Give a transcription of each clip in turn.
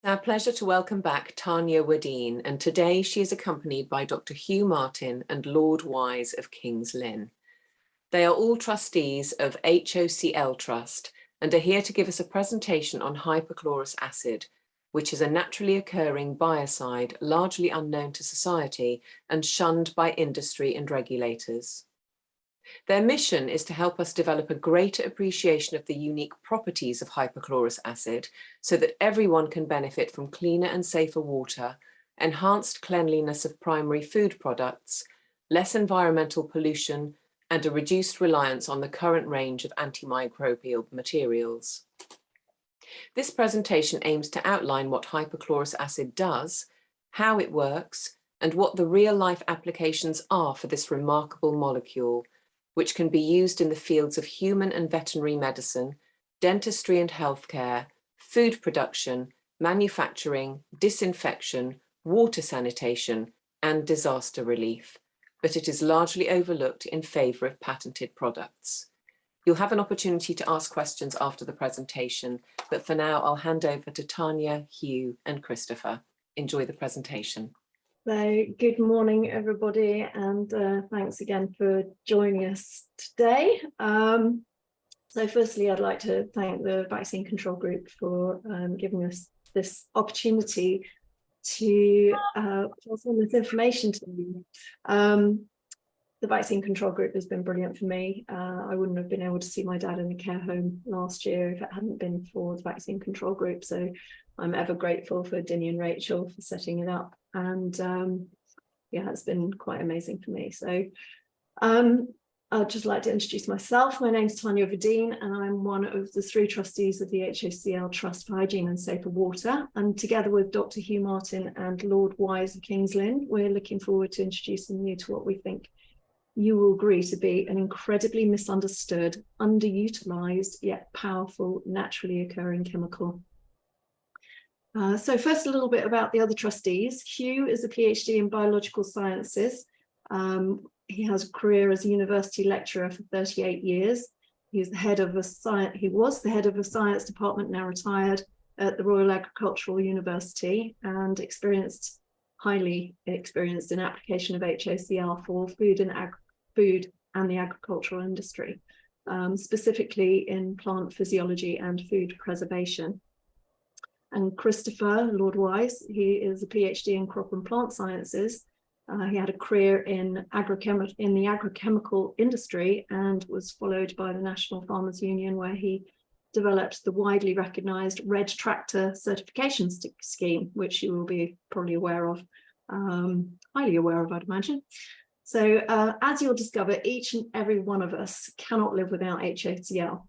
It's our pleasure to welcome back Tanya Wadeen, and today she is accompanied by Dr. Hugh Martin and Lord Wise of King's Lynn. They are all trustees of HOCl Trust and are here to give us a presentation on hypochlorous acid, which is a naturally occurring biocide largely unknown to society and shunned by industry and regulators. Their mission is to help us develop a greater appreciation of the unique properties of hypochlorous acid so that everyone can benefit from cleaner and safer water, enhanced cleanliness of primary food products, less environmental pollution, and a reduced reliance on the current range of anti-microbial materials. This presentation aims to outline what hypochlorous acid does, how it works, and what the real-life applications are for this remarkable molecule, which can be used in the fields of human and veterinary medicine, dentistry and healthcare, food production, manufacturing, disinfection, water sanitation, and disaster relief, but it is largely overlooked in favour of patented products. You'll have an opportunity to ask questions after the presentation, but for now I'll hand over to Tanya, Hugh, and Christopher. Enjoy the presentation. So good morning, everybody, and thanks again for joining us today. So firstly, I'd like to thank the Vaccine Control Group for giving us this opportunity to pass on this information to you. The Vaccine Control Group has been brilliant for me. I wouldn't have been able to see my dad in the care home last year if it hadn't been for the Vaccine Control Group. So I'm ever grateful for Dinny and Rachel for setting it up. And yeah, it's been quite amazing for me. So I'd just like to introduce myself. My name's Tanya Wadeen, and I'm one of the 3 trustees of the HOCl Trust for Hygiene and Safer Water. And together with Dr. Hugh Martin and Lord Wise of King's Lynn, we're looking forward to introducing you to what we think you will agree to be an incredibly misunderstood, underutilized, yet powerful, naturally occurring chemical. So first, a little bit about the other trustees. Hugh is a PhD in biological sciences. He has a career as a university lecturer for 38 years. He was the head of a science department, now retired, at the Royal Agricultural University, and highly experienced in application of HOCl for food and the agricultural industry, specifically in plant physiology and food preservation. And Christopher, Lord Wise, he is a PhD in crop and plant sciences. He had a career in the agrochemical industry and was followed by the National Farmers Union, where he developed the widely recognised Red Tractor certification scheme, which you will be probably aware of, highly aware of, I'd imagine. So as you'll discover, each and every one of us cannot live without HOCl.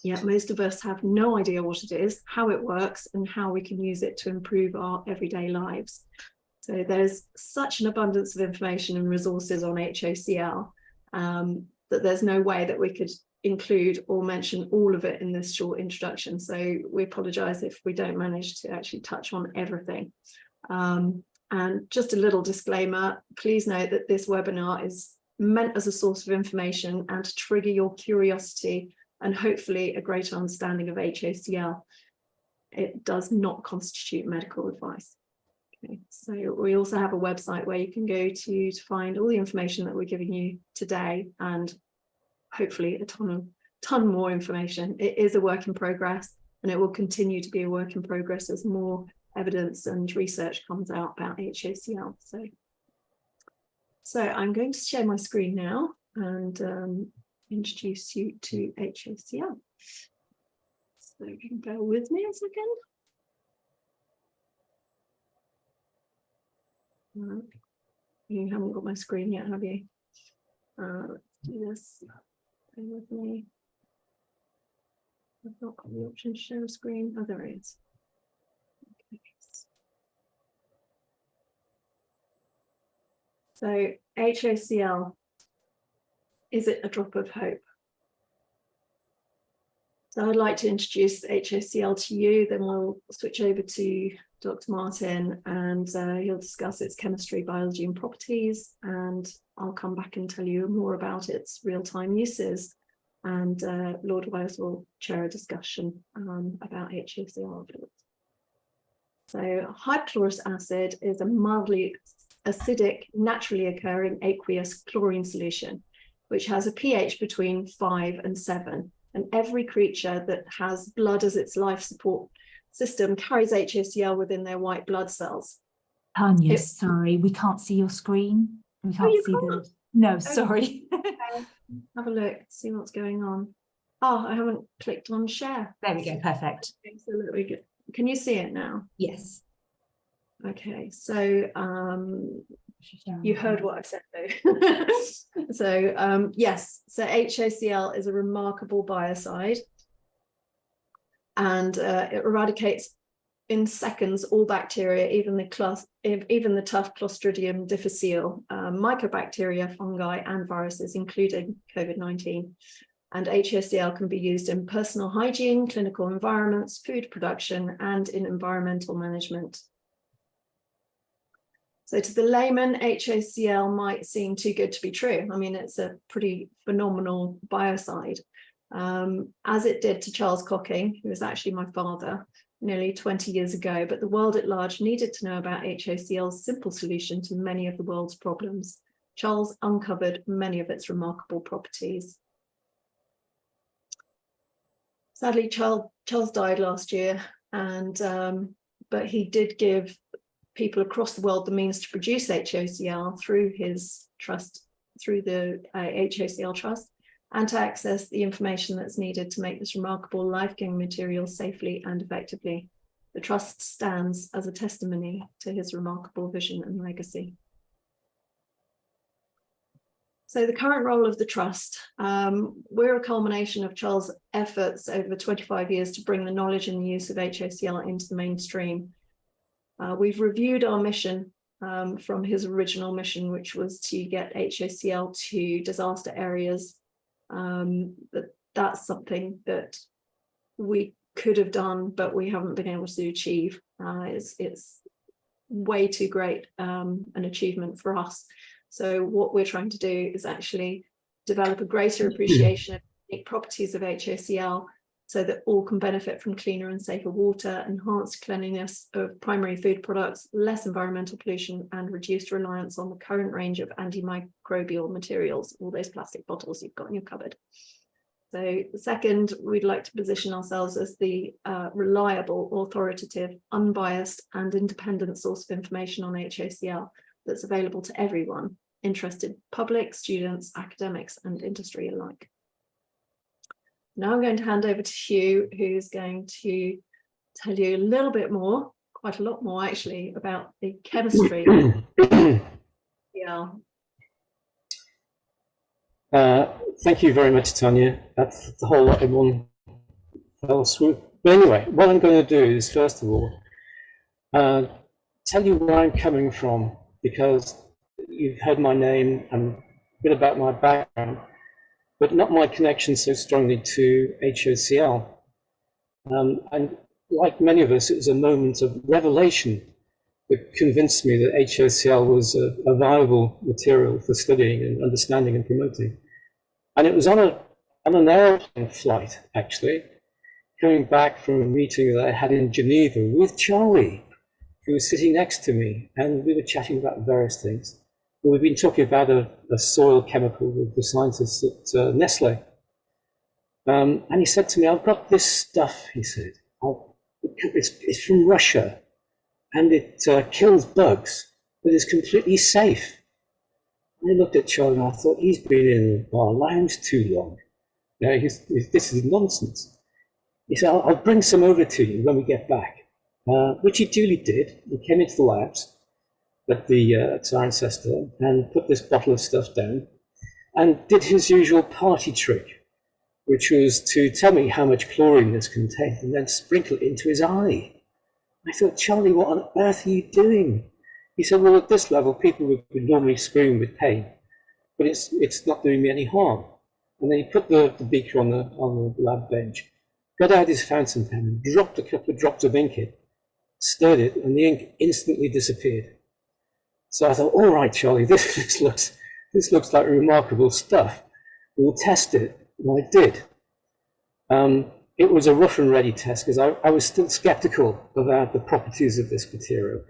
Yet most of us have no idea what it is, how it works, and how we can use it to improve our everyday lives. So there's such an abundance of information and resources on HOCl that there's no way that we could include or mention all of it in this short introduction. So we apologise if we don't manage to actually touch on everything. And just a little disclaimer, please note that this webinar is meant as a source of information and to trigger your curiosity and hopefully a greater understanding of HOCl. It does not constitute medical advice. Okay, so we also have a website where you can go to find all the information that we're giving you today, and hopefully a ton more information. It is a work in progress, and it will continue to be a work in progress as more evidence and research comes out about HOCl. So I'm going to share my screen now and introduce you to HOCl. So you can bear with me a second. You haven't got my screen yet, have you? Let's do this. Bear with me. I've not got the option to share a screen. Oh, there it is. Okay. So HOCl, is it a drop of hope? So I'd like to introduce HOCl to you, then we'll switch over to Dr. Martin, and he'll discuss its chemistry, biology and properties, and I'll come back and tell you more about its real-time uses, and Lord Wise will chair a discussion about HOCl afterwards. So hypochlorous acid is a mildly acidic, naturally occurring aqueous chlorine solution, which has a pH between 5 and 7. And every creature that has blood as its life support system carries HOCl within their white blood cells. Tanya, sorry, we can't see your screen. We can't see the... No, sorry. Okay. Have a look, see what's going on. Oh, I haven't clicked on share. There we go, perfect. Okay, so we get, can you see it now? Yes. Okay, so you heard what I said though. So yes, so HOCl is a remarkable biocide, and it eradicates in seconds all bacteria, even the tough Clostridium difficile, mycobacteria, fungi, and viruses, including COVID-19. And HOCl can be used in personal hygiene, clinical environments, food production, and in environmental management. So to the layman, HOCl might seem too good to be true. I mean, it's a pretty phenomenal biocide, as it did to Charles Cocking, who was actually my father nearly 20 years ago, but the world at large needed to know about HOCl's simple solution to many of the world's problems. Charles uncovered many of its remarkable properties. Sadly, Charles died last year, and but he did give people across the world the means to produce HOCl through his trust, through the HOCl Trust, and to access the information that's needed to make this remarkable life-giving material safely and effectively. The Trust stands as a testimony to his remarkable vision and legacy. So the current role of the Trust, we're a culmination of Charles' efforts over 25 years to bring the knowledge and the use of HOCl into the mainstream. We've reviewed our mission from his original mission, which was to get HOCl to disaster areas. That's something that we could have done, but we haven't been able to achieve. It's way too great an achievement for us. So what we're trying to do is actually develop a greater appreciation of the properties of HOCl so that all can benefit from cleaner and safer water, enhanced cleanliness of primary food products, less environmental pollution, and reduced reliance on the current range of anti-microbial materials, all those plastic bottles you've got in your cupboard. So second, we'd like to position ourselves as the reliable, authoritative, unbiased, and independent source of information on HOCl that's available to everyone, interested public, students, academics, and industry alike. Now I'm going to hand over to Hugh, who's going to tell you a little bit more, quite a lot more actually, about the chemistry. Yeah. Thank you very much, Tanya. That's the whole lot in one fell swoop. But anyway, what I'm going to do is, first of all, tell you where I'm coming from, because you've heard my name and a bit about my background, but not my connection so strongly to HOCl. And like many of us, it was a moment of revelation that convinced me that HOCl was a viable material for studying and understanding and promoting. And it was on an airplane flight, actually, coming back from a meeting that I had in Geneva with Charlie, who was sitting next to me, and we were chatting about various things. We've been talking about a soil chemical with the scientists at Nestle. And he said to me, I've got this stuff, he said. It's from Russia, and it kills bugs, but it's completely safe. I looked at Charlie and I thought, he's been in the bar lounge too long. You know, this is nonsense. He said, I'll bring some over to you when we get back, which he duly did. He came into the labs at Cirencester and put this bottle of stuff down and did his usual party trick, which was to tell me how much chlorine this contained and then sprinkle it into his eye. I thought, Charlie, what on earth are you doing? He said, well, at this level, people would normally scream with pain, but it's not doing me any harm. And then he put the beaker on the lab bench, got out his fountain pen, and dropped a couple of drops of ink in, stirred it, and the ink instantly disappeared. So I thought, all right, Charlie, this looks like remarkable stuff. We'll test it. And I did. it was a rough and ready test because I was still skeptical about the properties of this material.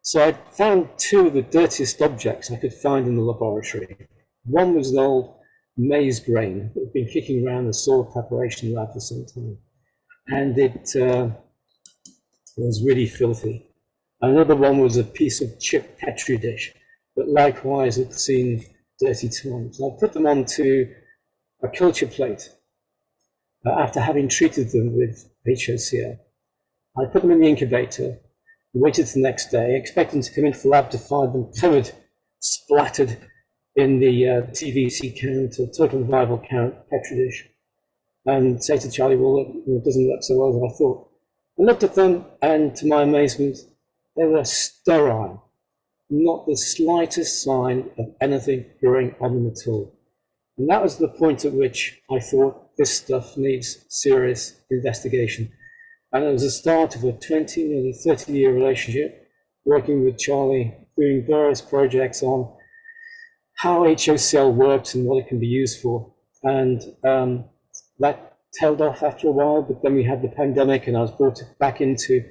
So I found two of the dirtiest objects I could find in the laboratory. One was an old maize grain that had been kicking around the soil preparation lab for some time, and it was really filthy. Another one was a piece of chipped Petri dish that likewise had seen dirty times. I put them onto a culture plate after having treated them with HOCl. I put them in the incubator, waited the next day, expecting to come into the lab to find them covered, splattered in the TVC count, or total viable count, Petri dish, and say to Charlie, well, it doesn't look so well as I thought. I looked at them, and to my amazement, they were sterile, not the slightest sign of anything growing on them at all. And that was the point at which I thought this stuff needs serious investigation. And it was the start of a 20, nearly 30-year relationship, working with Charlie, doing various projects on how HOCl works and what it can be used for. And that tailed off after a while, but then we had the pandemic and I was brought back into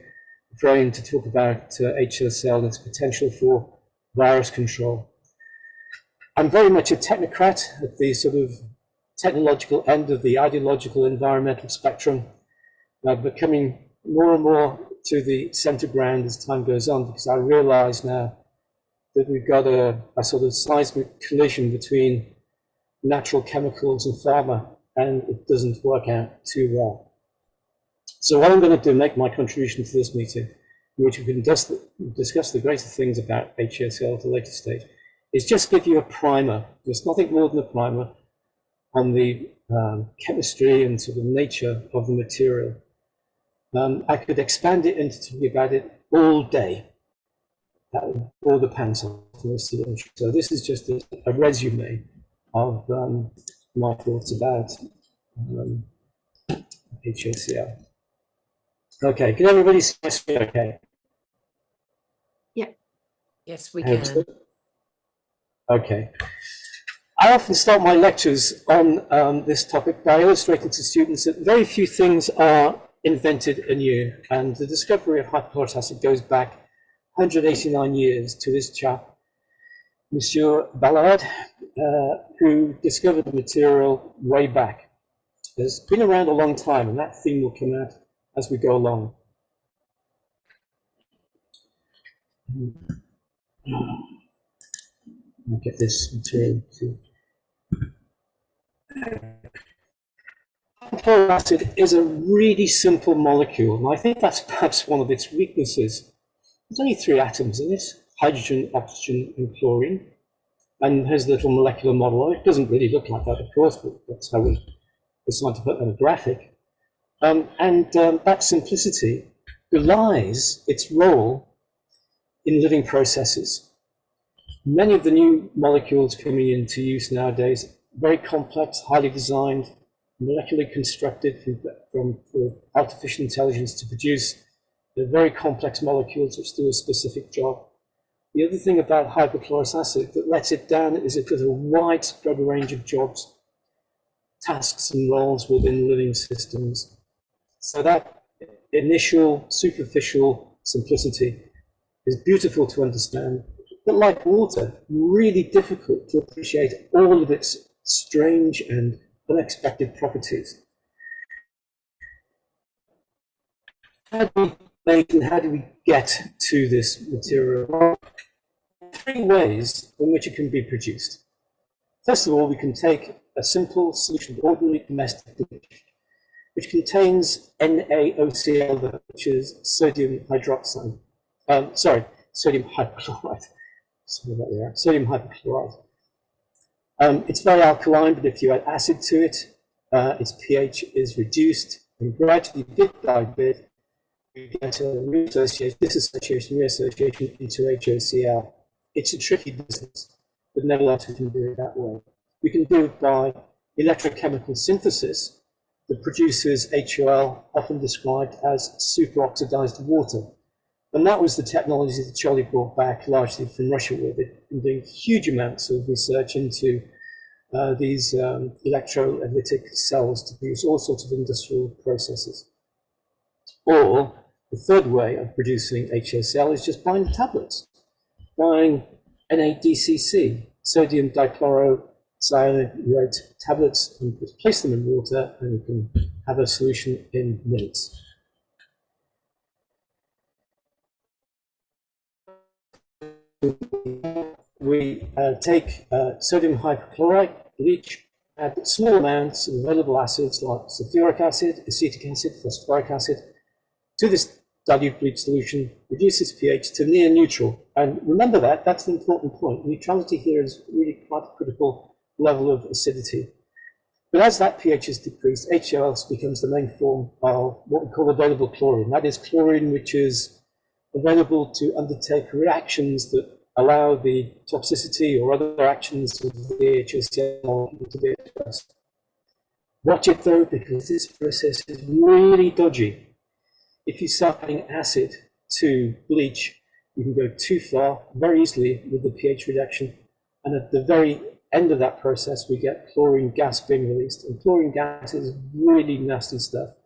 the frame to talk about HOCl and its potential for virus control. I'm very much a technocrat at the sort of technological end of the ideological environmental spectrum, but coming more and more to the center ground as time goes on, because I realize now that we've got a sort of seismic collision between natural chemicals and pharma, and it doesn't work out too well. So what I'm going to do, make my contribution to this meeting, in which we can discuss the greater things about HOCl at a later stage, is just give you a primer. There's nothing more than a primer on the chemistry and sort of nature of the material. I could expand it into talking about it all day. That would bore the pants off most of them. So this is just a resume of my thoughts about HOCl. Okay, can everybody see my screen okay? Yeah. Yes, we can. Okay. I often start my lectures on this topic by illustrating to students that very few things are invented anew, and the discovery of hypochlorous acid goes back 189 years to this chap, Monsieur Ballard, who discovered the material way back. It's been around a long time, and that theme will come out as we go along. I'll get this material too. Hypochlorous acid is a really simple molecule, and I think that's perhaps one of its weaknesses. There's only 3 atoms in it: hydrogen, oxygen, and chlorine. And here's the little molecular model. It doesn't really look like that, of course, but that's how we decided to put that on a graphic. That simplicity belies its role in living processes. Many of the new molecules coming into use nowadays, very complex, highly designed, molecularly constructed for artificial intelligence to produce the very complex molecules which do a specific job. The other thing about hypochlorous acid that lets it down is it does a widespread range of jobs, tasks and roles within living systems. So that initial superficial simplicity is beautiful to understand, but like water, really difficult to appreciate all of its strange and unexpected properties. How do we make and how do we get to this material? Well, 3 ways in which it can be produced. First of all, we can take a simple solution of ordinary domestic bleach, which contains NaOCl, which is sodium hydroxide. Sodium hypochlorite. Sorry about that. Sodium hypochlorite. It's very alkaline, but if you add acid to it, its pH is reduced, and gradually, bit by bit, you get a disassociation, reassociation into HOCl. It's a tricky business, but nevertheless, we can do it that way. We can do it by electrochemical synthesis that produces HOL, often described as superoxidized water. And that was the technology that Charlie brought back largely from Russia, where they've been doing huge amounts of research into these electrolytic cells to produce all sorts of industrial processes. Or the third way of producing HOCl is just buying the tablets, buying NADCC, sodium dichlorocyanurate tablets, and place them in water, and you can have a solution in minutes. We take sodium hypochlorite, bleach, add small amounts of available acids like sulfuric acid, acetic acid, phosphoric acid to this dilute bleach solution, reduce its pH to near neutral. And remember that, that's an important point. Neutrality here is really quite a critical level of acidity. But as that pH is decreased, HOCl becomes the main form of what we call available chlorine. That is chlorine which is available to undertake reactions that allow the toxicity or other actions of the HOCl molecule to be expressed. Watch it though, because this process is really dodgy. If you start adding acid to bleach, you can go too far very easily with the pH reduction. And at the very end of that process, we get chlorine gas being released. And chlorine gas is really nasty stuff.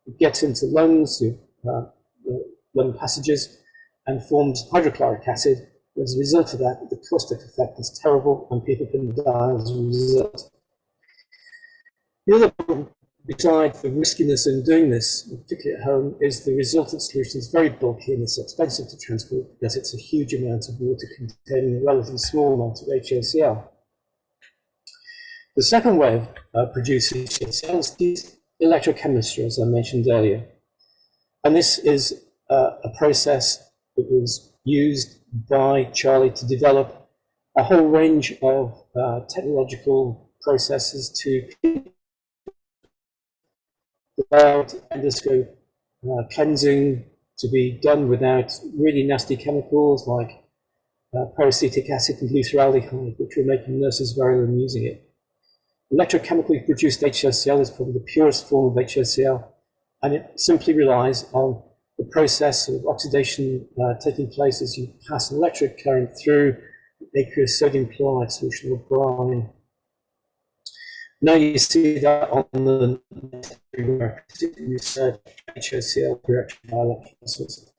It gets into lungs, lung passages, and forms hydrochloric acid. As a result of that, the caustic effect is terrible, and people can die as a result. The other problem, besides the riskiness in doing this, particularly at home, is the resultant solution is very bulky and it's expensive to transport because it's a huge amount of water containing a relatively small amount of HOCl. The second way of producing HOCl is these electrochemistry, as I mentioned earlier. And this is a process that was used by Charlie to develop a whole range of technological processes to without endoscope cleansing to be done without really nasty chemicals like peracetic acid and glyceraldehyde, which were making nurses very ill using it. Electrochemically produced HOCl is probably the purest form of HOCl, and it simply relies on the process of oxidation taking place as you pass an electric current through aqueous sodium chloride solution or brine. Now you see that on the research HOCl correction by electrolysis.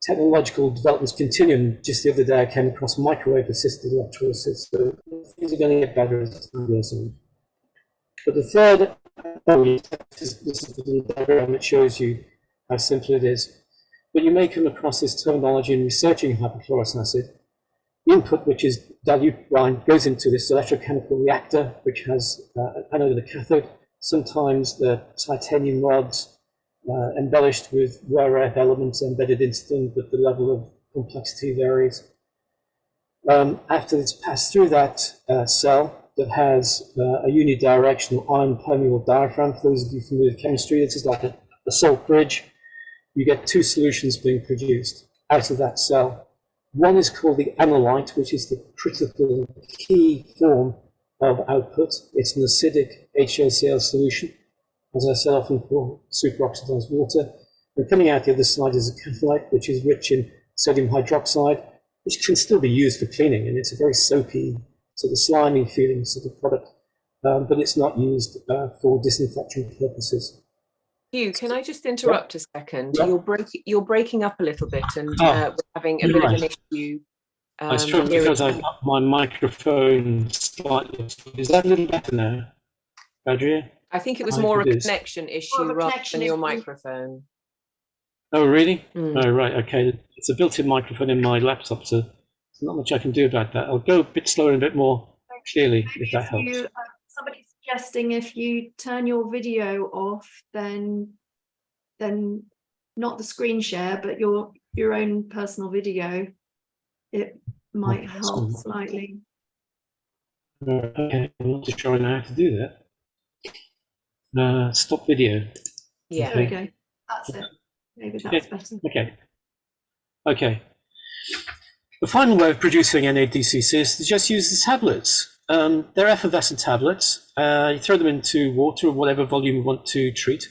Technological developments continue, and just the other day I came across microwave-assisted electrolysis, so things are going to get better as time goes on. But the third, this is the little diagram that shows you how simple it is. But you may come across this terminology in researching hypochlorous acid. The input, which is dilute brine, goes into this electrochemical reactor, which has an anode and a cathode. Sometimes the titanium rods embellished with rare earth elements embedded into them, but the level of complexity varies. After it's passed through that cell that has a unidirectional ion permeable diaphragm, for those of you familiar with chemistry, this is like a salt bridge. You get two solutions being produced out of that cell. One is called the analyte, which is the critical key form of output. It's an acidic HOCl solution, as I said, often called superoxidized water. And coming out the other side is a catholyte, which is rich in sodium hydroxide, which can still be used for cleaning, and it's a very soapy, sort of slimy feeling sort of product, but it's not used for disinfection purposes. Hugh, can I just interrupt a second? Yeah. You're breaking up a little bit, and we're having a bit of an issue. I struggle because I've got my microphone slightly. Is that a little better now, Adria? I think it was more a connection issue rather than your microphone. Oh, really? Oh, right. Okay. It's a built-in microphone in my laptop, so there's not much I can do about that. I'll go a bit slower and a bit more clearly, if that helps. Somebody's suggesting if you turn your video off, then not the screen share, but your own personal video, it might help slightly. Okay, I'm not too sure I know how to do that. Stop video. Yeah. There we go. That's it. Maybe that's better. Okay. The final way of producing NADCC is to just use the tablets. They're effervescent tablets. You throw them into water or whatever volume you want to treat.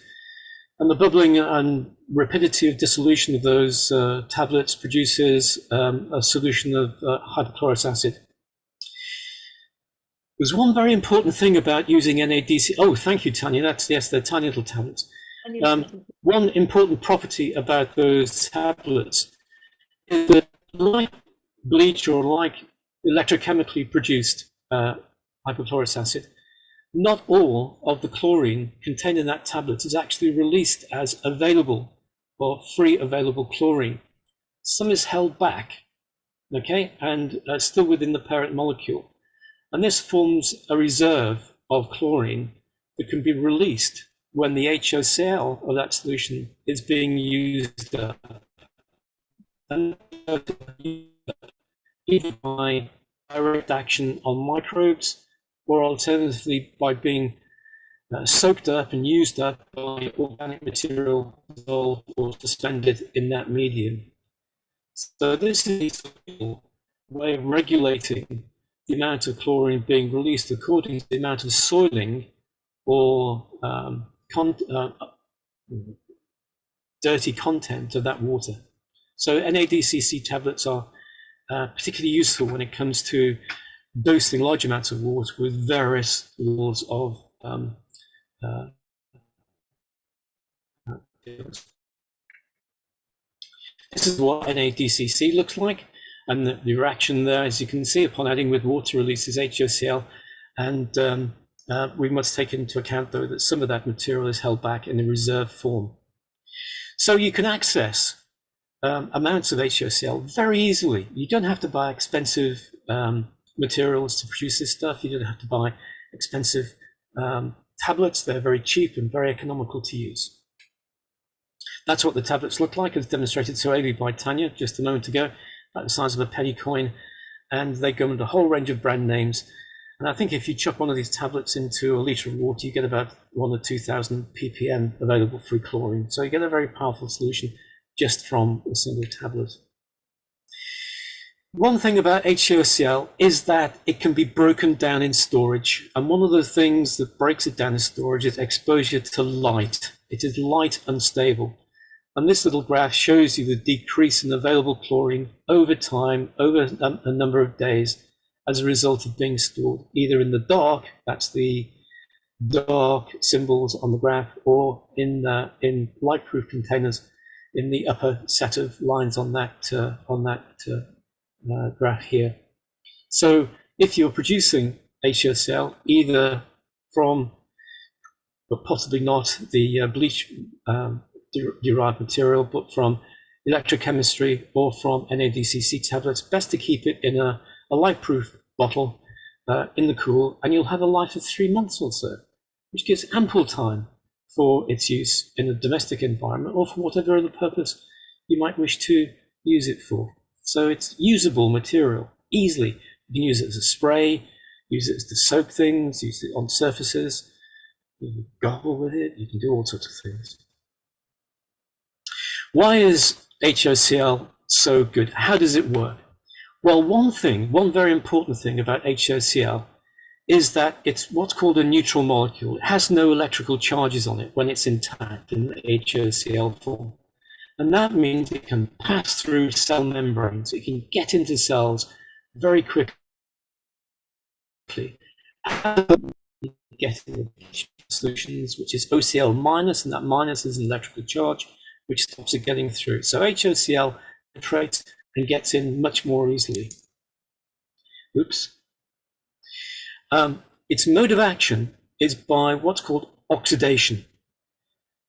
And the bubbling and rapidity of dissolution of those tablets produces a solution of hypochlorous acid. There's one very important thing about using NADC. Oh, thank you, Tanya. Yes, they're tiny little tablets. One important property about those tablets is that, like bleach or like electrochemically produced hypochlorous acid, not all of the chlorine contained in that tablet is actually released as available or free available chlorine. Some is held back, okay, and still within the parent molecule. And this forms a reserve of chlorine that can be released when the HOCl of that solution is being used and either by direct action on microbes or alternatively by being soaked up and used up by organic material dissolved or suspended in that medium. So this is a way of regulating the amount of chlorine being released according to the amount of soiling or dirty content of that water. So NADCC tablets are particularly useful when it comes to dosing large amounts of water with various levels of this is what NADCC looks like, and the reaction there, as you can see, upon adding with water releases HOCl, and we must take into account, though, that some of that material is held back in a reserve form. So you can access amounts of HOCl very easily. You don't have to buy expensive materials to produce this stuff. You don't have to buy expensive tablets. They're very cheap and very economical to use. That's what the tablets look like, as demonstrated so ably by Tanya just a moment ago, about the size of a penny coin, and they go under a whole range of brand names. And I think if you chuck one of these tablets into a litre of water, you get about 1,000 or 2,000 ppm available free chlorine. So you get a very powerful solution just from a single tablet. One thing about HOCl is that it can be broken down in storage. And one of the things that breaks it down in storage is exposure to light. It is light unstable. And this little graph shows you the decrease in available chlorine over time, over a number of days, as a result of being stored either in the dark, that's the dark symbols on the graph, or in light-proof containers in the upper set of lines on that graph here. So if you're producing HOCl either from, but possibly not the bleach derived material, but from electrochemistry or from NADCC tablets, best to keep it in a light-proof bottle in the cool, and you'll have a life of 3 months or so, which gives ample time for its use in a domestic environment or for whatever other purpose you might wish to use it for. So it's usable material easily. You can use it as a spray, use it to soak things, use it on surfaces, you can gargle with it, you can do all sorts of things. Why is HOCl so good? How does it work? Well, one very important thing about HOCl is that it's what's called a neutral molecule. It has no electrical charges on it when it's intact in the HOCl form. And that means it can pass through cell membranes. It can get into cells very quickly. Get into solutions, which is OCl minus, and that minus is an electrical charge, which stops it getting through. So HOCl penetrates and gets in much more easily. Oops. Its mode of action is by what's called oxidation.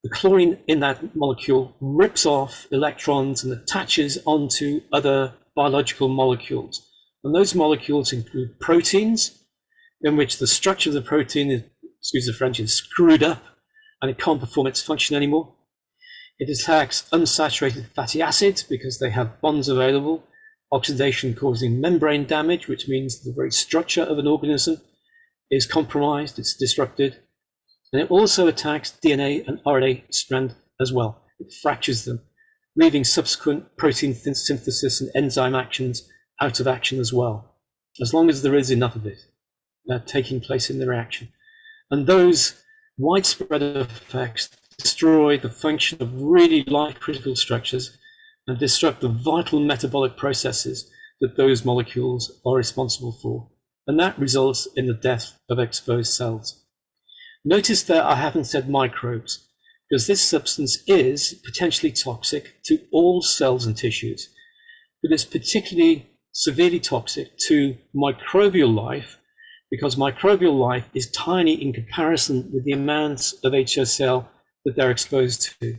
The chlorine in that molecule rips off electrons and attaches onto other biological molecules. And those molecules include proteins, in which the structure of the protein is, excuse the French, is screwed up and it can't perform its function anymore. It attacks unsaturated fatty acids because they have bonds available, oxidation causing membrane damage, which means the very structure of an organism is compromised, it's disrupted. And it also attacks DNA and RNA strand as well. It fractures them, leaving subsequent protein synthesis and enzyme actions out of action as well, as long as there is enough of it taking place in the reaction. And those widespread effects destroy the function of really life-critical structures and disrupt the vital metabolic processes that those molecules are responsible for. and that results in the death of exposed cells. Notice that I haven't said microbes, because this substance is potentially toxic to all cells and tissues, but it's particularly severely toxic to microbial life, because microbial life is tiny in comparison with the amounts of HOCl that they're exposed to.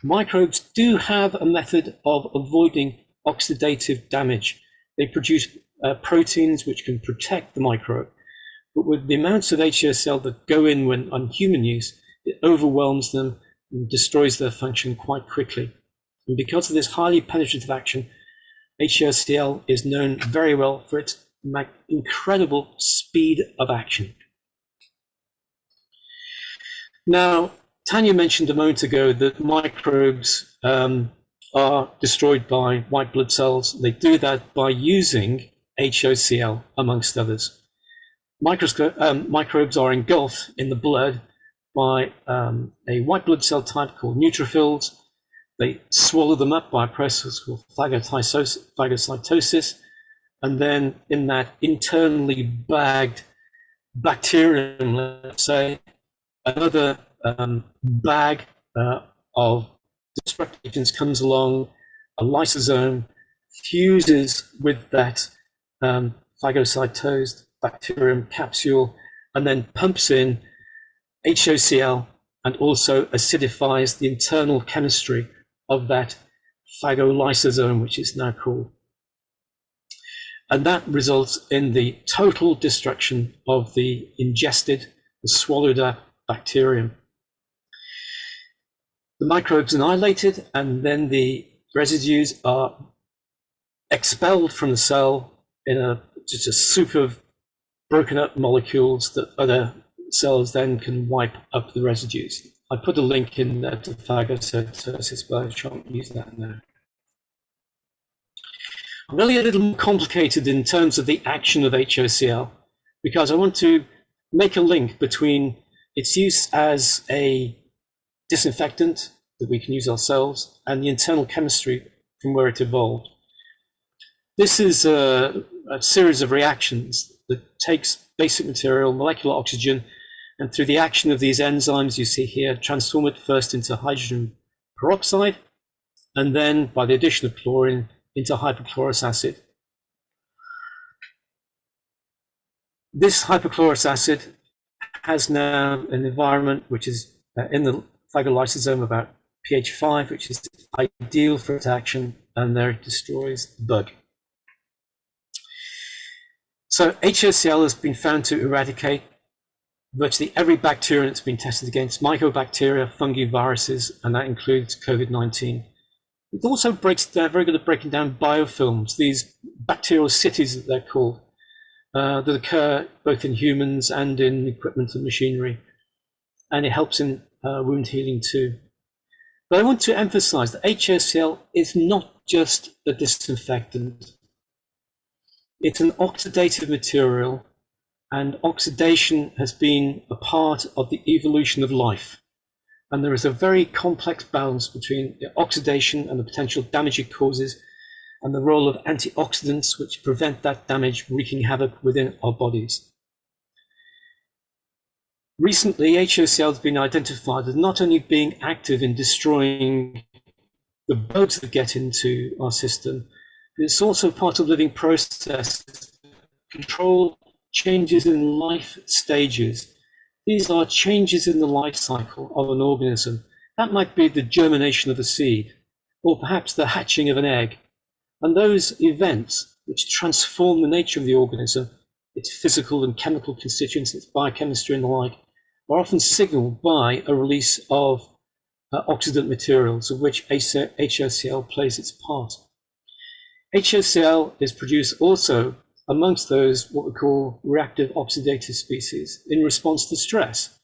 Microbes do have a method of avoiding oxidative damage. They produce proteins which can protect the microbe, but with the amounts of HOCl that go in when on human use, it overwhelms them and destroys their function quite quickly. And because of this highly penetrative action, HOCl is known very well for its incredible speed of action. Now, Tanya mentioned a moment ago that microbes are destroyed by white blood cells. They do that by using HOCl, amongst others. Microbes are engulfed in the blood by a white blood cell type called neutrophils. They swallow them up by a process called phagocytosis, and then in that internally bagged bacterium, let's say, another bag of destructive agents comes along, a lysosome fuses with that phagocytosed bacterium capsule, and then pumps in HOCl and also acidifies the internal chemistry of that phagolysosome, which is now called. And that results in the total destruction of the ingested, the swallowed up bacterium. The microbes annihilated, and then the residues are expelled from the cell in just a soup of broken up molecules that other cells then can wipe up the residues. I put a link in there to phagocytosis, but I shan't use that now. I'm really a little more complicated in terms of the action of HOCl, because I want to make a link between its use as a disinfectant that we can use ourselves and the internal chemistry from where it evolved. This is a series of reactions that takes basic material, molecular oxygen, and through the action of these enzymes you see here, transform it first into hydrogen peroxide, and then by the addition of chlorine into hypochlorous acid. This hypochlorous acid has now an environment which is in the phagolysosome about pH 5, which is ideal for its action, and there it destroys the bug. So HOCl has been found to eradicate virtually every bacterium that's been tested against: mycobacteria, fungi, viruses, and that includes COVID-19. It also breaks down, very good at breaking down biofilms, these bacterial cities that they're called, that occur both in humans and in equipment and machinery. And it helps in wound healing too. But I want to emphasize that HOCl is not just a disinfectant. It's an oxidative material, and oxidation has been a part of the evolution of life. And there is a very complex balance between the oxidation and the potential damage it causes, and the role of antioxidants which prevent that damage wreaking havoc within our bodies. Recently, HOCl has been identified as not only being active in destroying the bugs that get into our system, but it's also part of living processes to control changes in life stages. These are changes in the life cycle of an organism. That might be the germination of a seed, or perhaps the hatching of an egg. And those events which transform the nature of the organism, its physical and chemical constituents, its biochemistry and the like, are often signaled by a release of oxidant materials, of which HOCl plays its part. HOCl is produced also amongst those what we call reactive oxidative species in response to stress,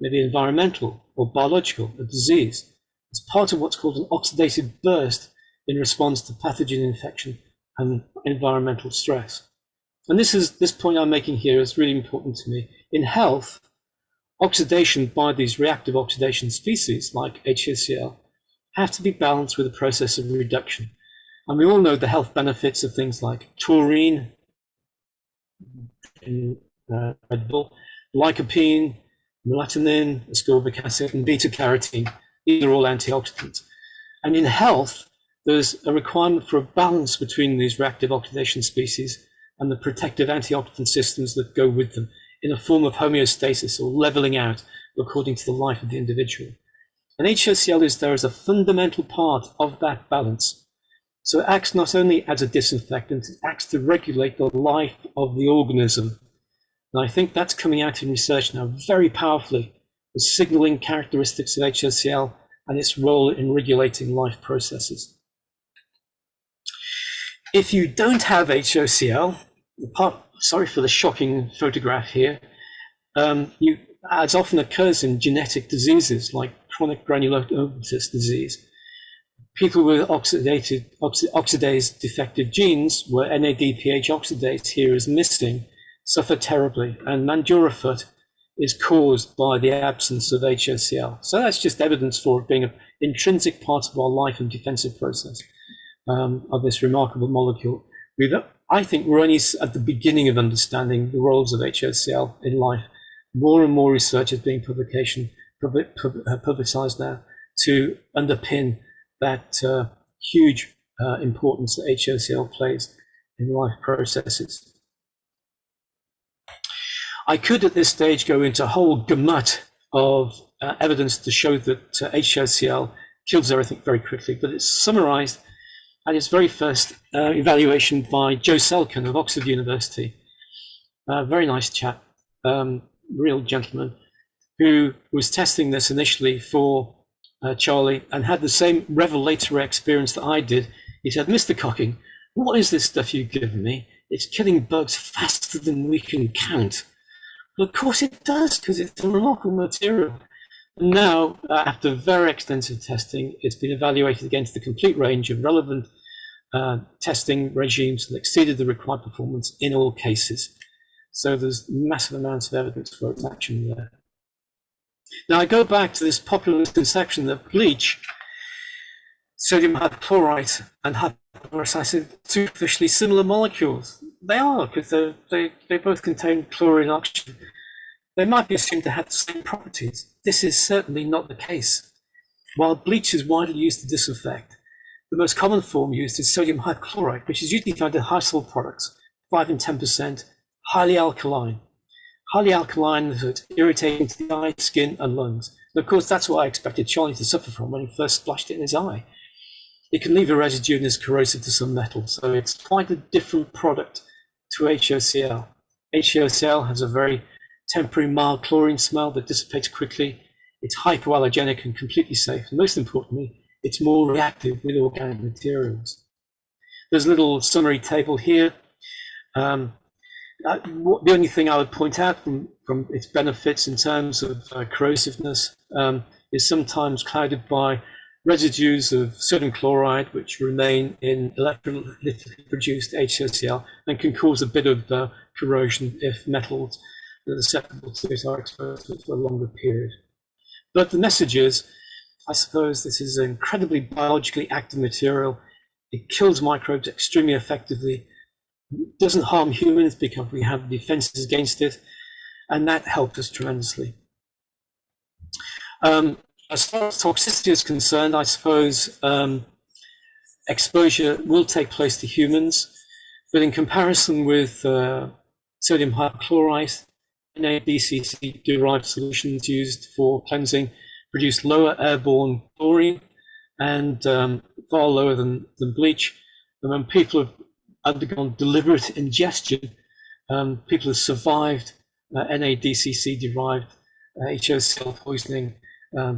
maybe environmental or biological, or disease. It's part of what's called an oxidative burst in response to pathogen infection and environmental stress. And this point I'm making here is really important to me. In health, oxidation by these reactive oxidation species like HOCl have to be balanced with a process of reduction. And we all know the health benefits of things like taurine, in Red Bull, lycopene, melatonin, ascorbic acid, and beta-carotene. These are all antioxidants. And in health, there's a requirement for a balance between these reactive oxidation species and the protective antioxidant systems that go with them in a form of homeostasis or leveling out according to the life of the individual. And HOCl is there as a fundamental part of that balance. So it acts not only as a disinfectant, it acts to regulate the life of the organism. And I think that's coming out in research now very powerfully, the signaling characteristics of HOCl and its role in regulating life processes. If you don't have HOCl, sorry for the shocking photograph here, as often occurs in genetic diseases like chronic granulomatous disease, people with oxidase defective genes where NADPH oxidase here is missing suffer terribly, and Mandura foot is caused by the absence of HOCl. So that's just evidence for it being an intrinsic part of our life and defensive process of this remarkable molecule. I think we're only at the beginning of understanding the roles of HOCl in life. More and more research is being publicized now to underpin that huge importance that HOCl plays in life processes. I could at this stage go into a whole gamut of evidence to show that HOCl kills everything very quickly, but it's summarized at its very first evaluation by Joe Selkin of Oxford University. Very nice chap, real gentleman, who was testing this initially for Charlie and had the same revelatory experience that I did. He said, "Mr. Cocking, what is this stuff you've given me? It's killing bugs faster than we can count." Well, of course it does, because it's a remarkable material. And now, after very extensive testing, it's been evaluated against the complete range of relevant testing regimes and exceeded the required performance in all cases. So there's massive amounts of evidence for its action there. Now I go back to this popular misconception that bleach, sodium hypochlorite, and hypochlorous acid are superficially similar molecules. They are, because they both contain chlorine and oxygen. They might be assumed to have the same properties. This is certainly not the case. While bleach is widely used to disinfect, the most common form used is sodium hypochlorite, which is usually found in household products, 5 and 10%, highly alkaline. Highly alkaline, that's irritating to the eye, skin, and lungs. And of course, that's what I expected Charlie to suffer from when he first splashed it in his eye. It can leave a residue and is corrosive to some metal, so it's quite a different product to HOCl. HOCl has a very temporary mild chlorine smell that dissipates quickly. It's hypoallergenic and completely safe. And most importantly, it's more reactive with organic materials. There's a little summary table here. The only thing I would point out from its benefits in terms of corrosiveness is sometimes clouded by residues of sodium chloride, which remain in electrolytically produced HOCl and can cause a bit of corrosion if metals that are susceptible to it are exposed to it for a longer period. But the message is, I suppose this is an incredibly biologically active material. It kills microbes extremely effectively. It doesn't harm humans because we have defenses against it, and that helped us tremendously. As far as toxicity is concerned, I suppose exposure will take place to humans, but in comparison with sodium hypochlorite, NADCC-derived solutions used for cleansing produce lower airborne chlorine and far lower than bleach. And when people have undergone deliberate ingestion, people have survived NADCC-derived HOCl poisoning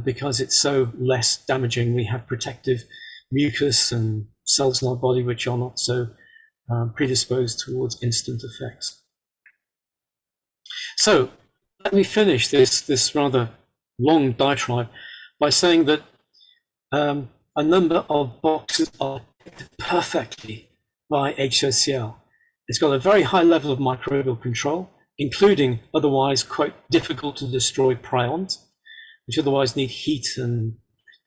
because it's so less damaging. We have protective mucus and cells in our body which are not so predisposed towards instant effects. So let me finish this rather long diatribe by saying that a number of boxes are ticked perfectly by HOCl. It's got a very high level of microbial control, including otherwise quite difficult to destroy prions, which otherwise need heat and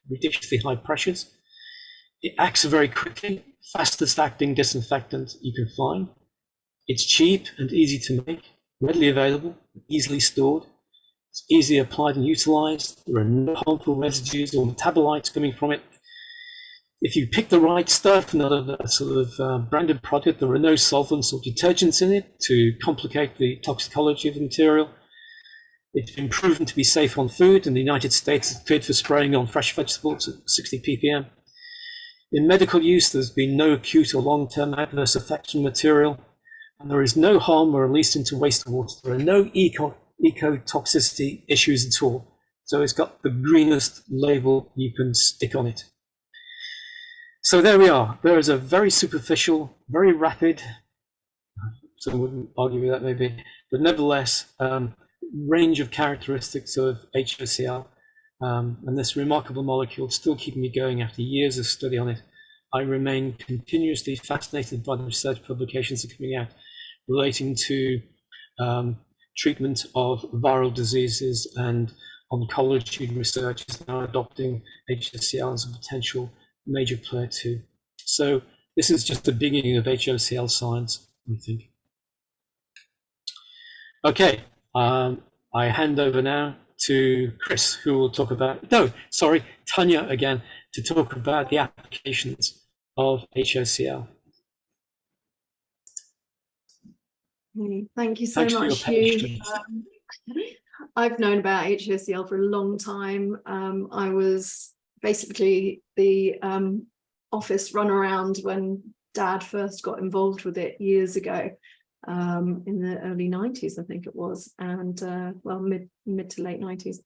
ridiculously high pressures. It acts very quickly, fastest acting disinfectant you can find. It's cheap and easy to make. readily available, easily stored. It's easily applied and utilized. There are no harmful residues or metabolites coming from it. If you pick the right stuff, not a sort of branded product, there are no solvents or detergents in it to complicate the toxicology of the material. It's been proven to be safe on food. In the United States, it's cleared for spraying on fresh vegetables at 60 ppm. In medical use, there's been no acute or long-term adverse effects from the material, and there is no harm or release into wastewater. There are no ecotoxicity issues at all. So it's got the greenest label you can stick on it. So there we are. There is a very superficial, very rapid, some wouldn't argue with that maybe, but nevertheless, range of characteristics of HOCl. And this remarkable molecule still keeping me going after years of study on it. I remain continuously fascinated by the research publications that are coming out relating to treatment of viral diseases, and oncology research is now adopting HOCl as a potential major player too. So this is just the beginning of HOCl science, I think. Okay, I hand over now to Chris, who will talk about, no, sorry, Tanya again, to talk about the applications of HOCl. Thank you so Thanks for your much, Hugh. patience. I've known about HOCl for a long time. I was basically the office runaround when Dad first got involved with it years ago, in the early 90s, I think it was, and well, mid to late 90s.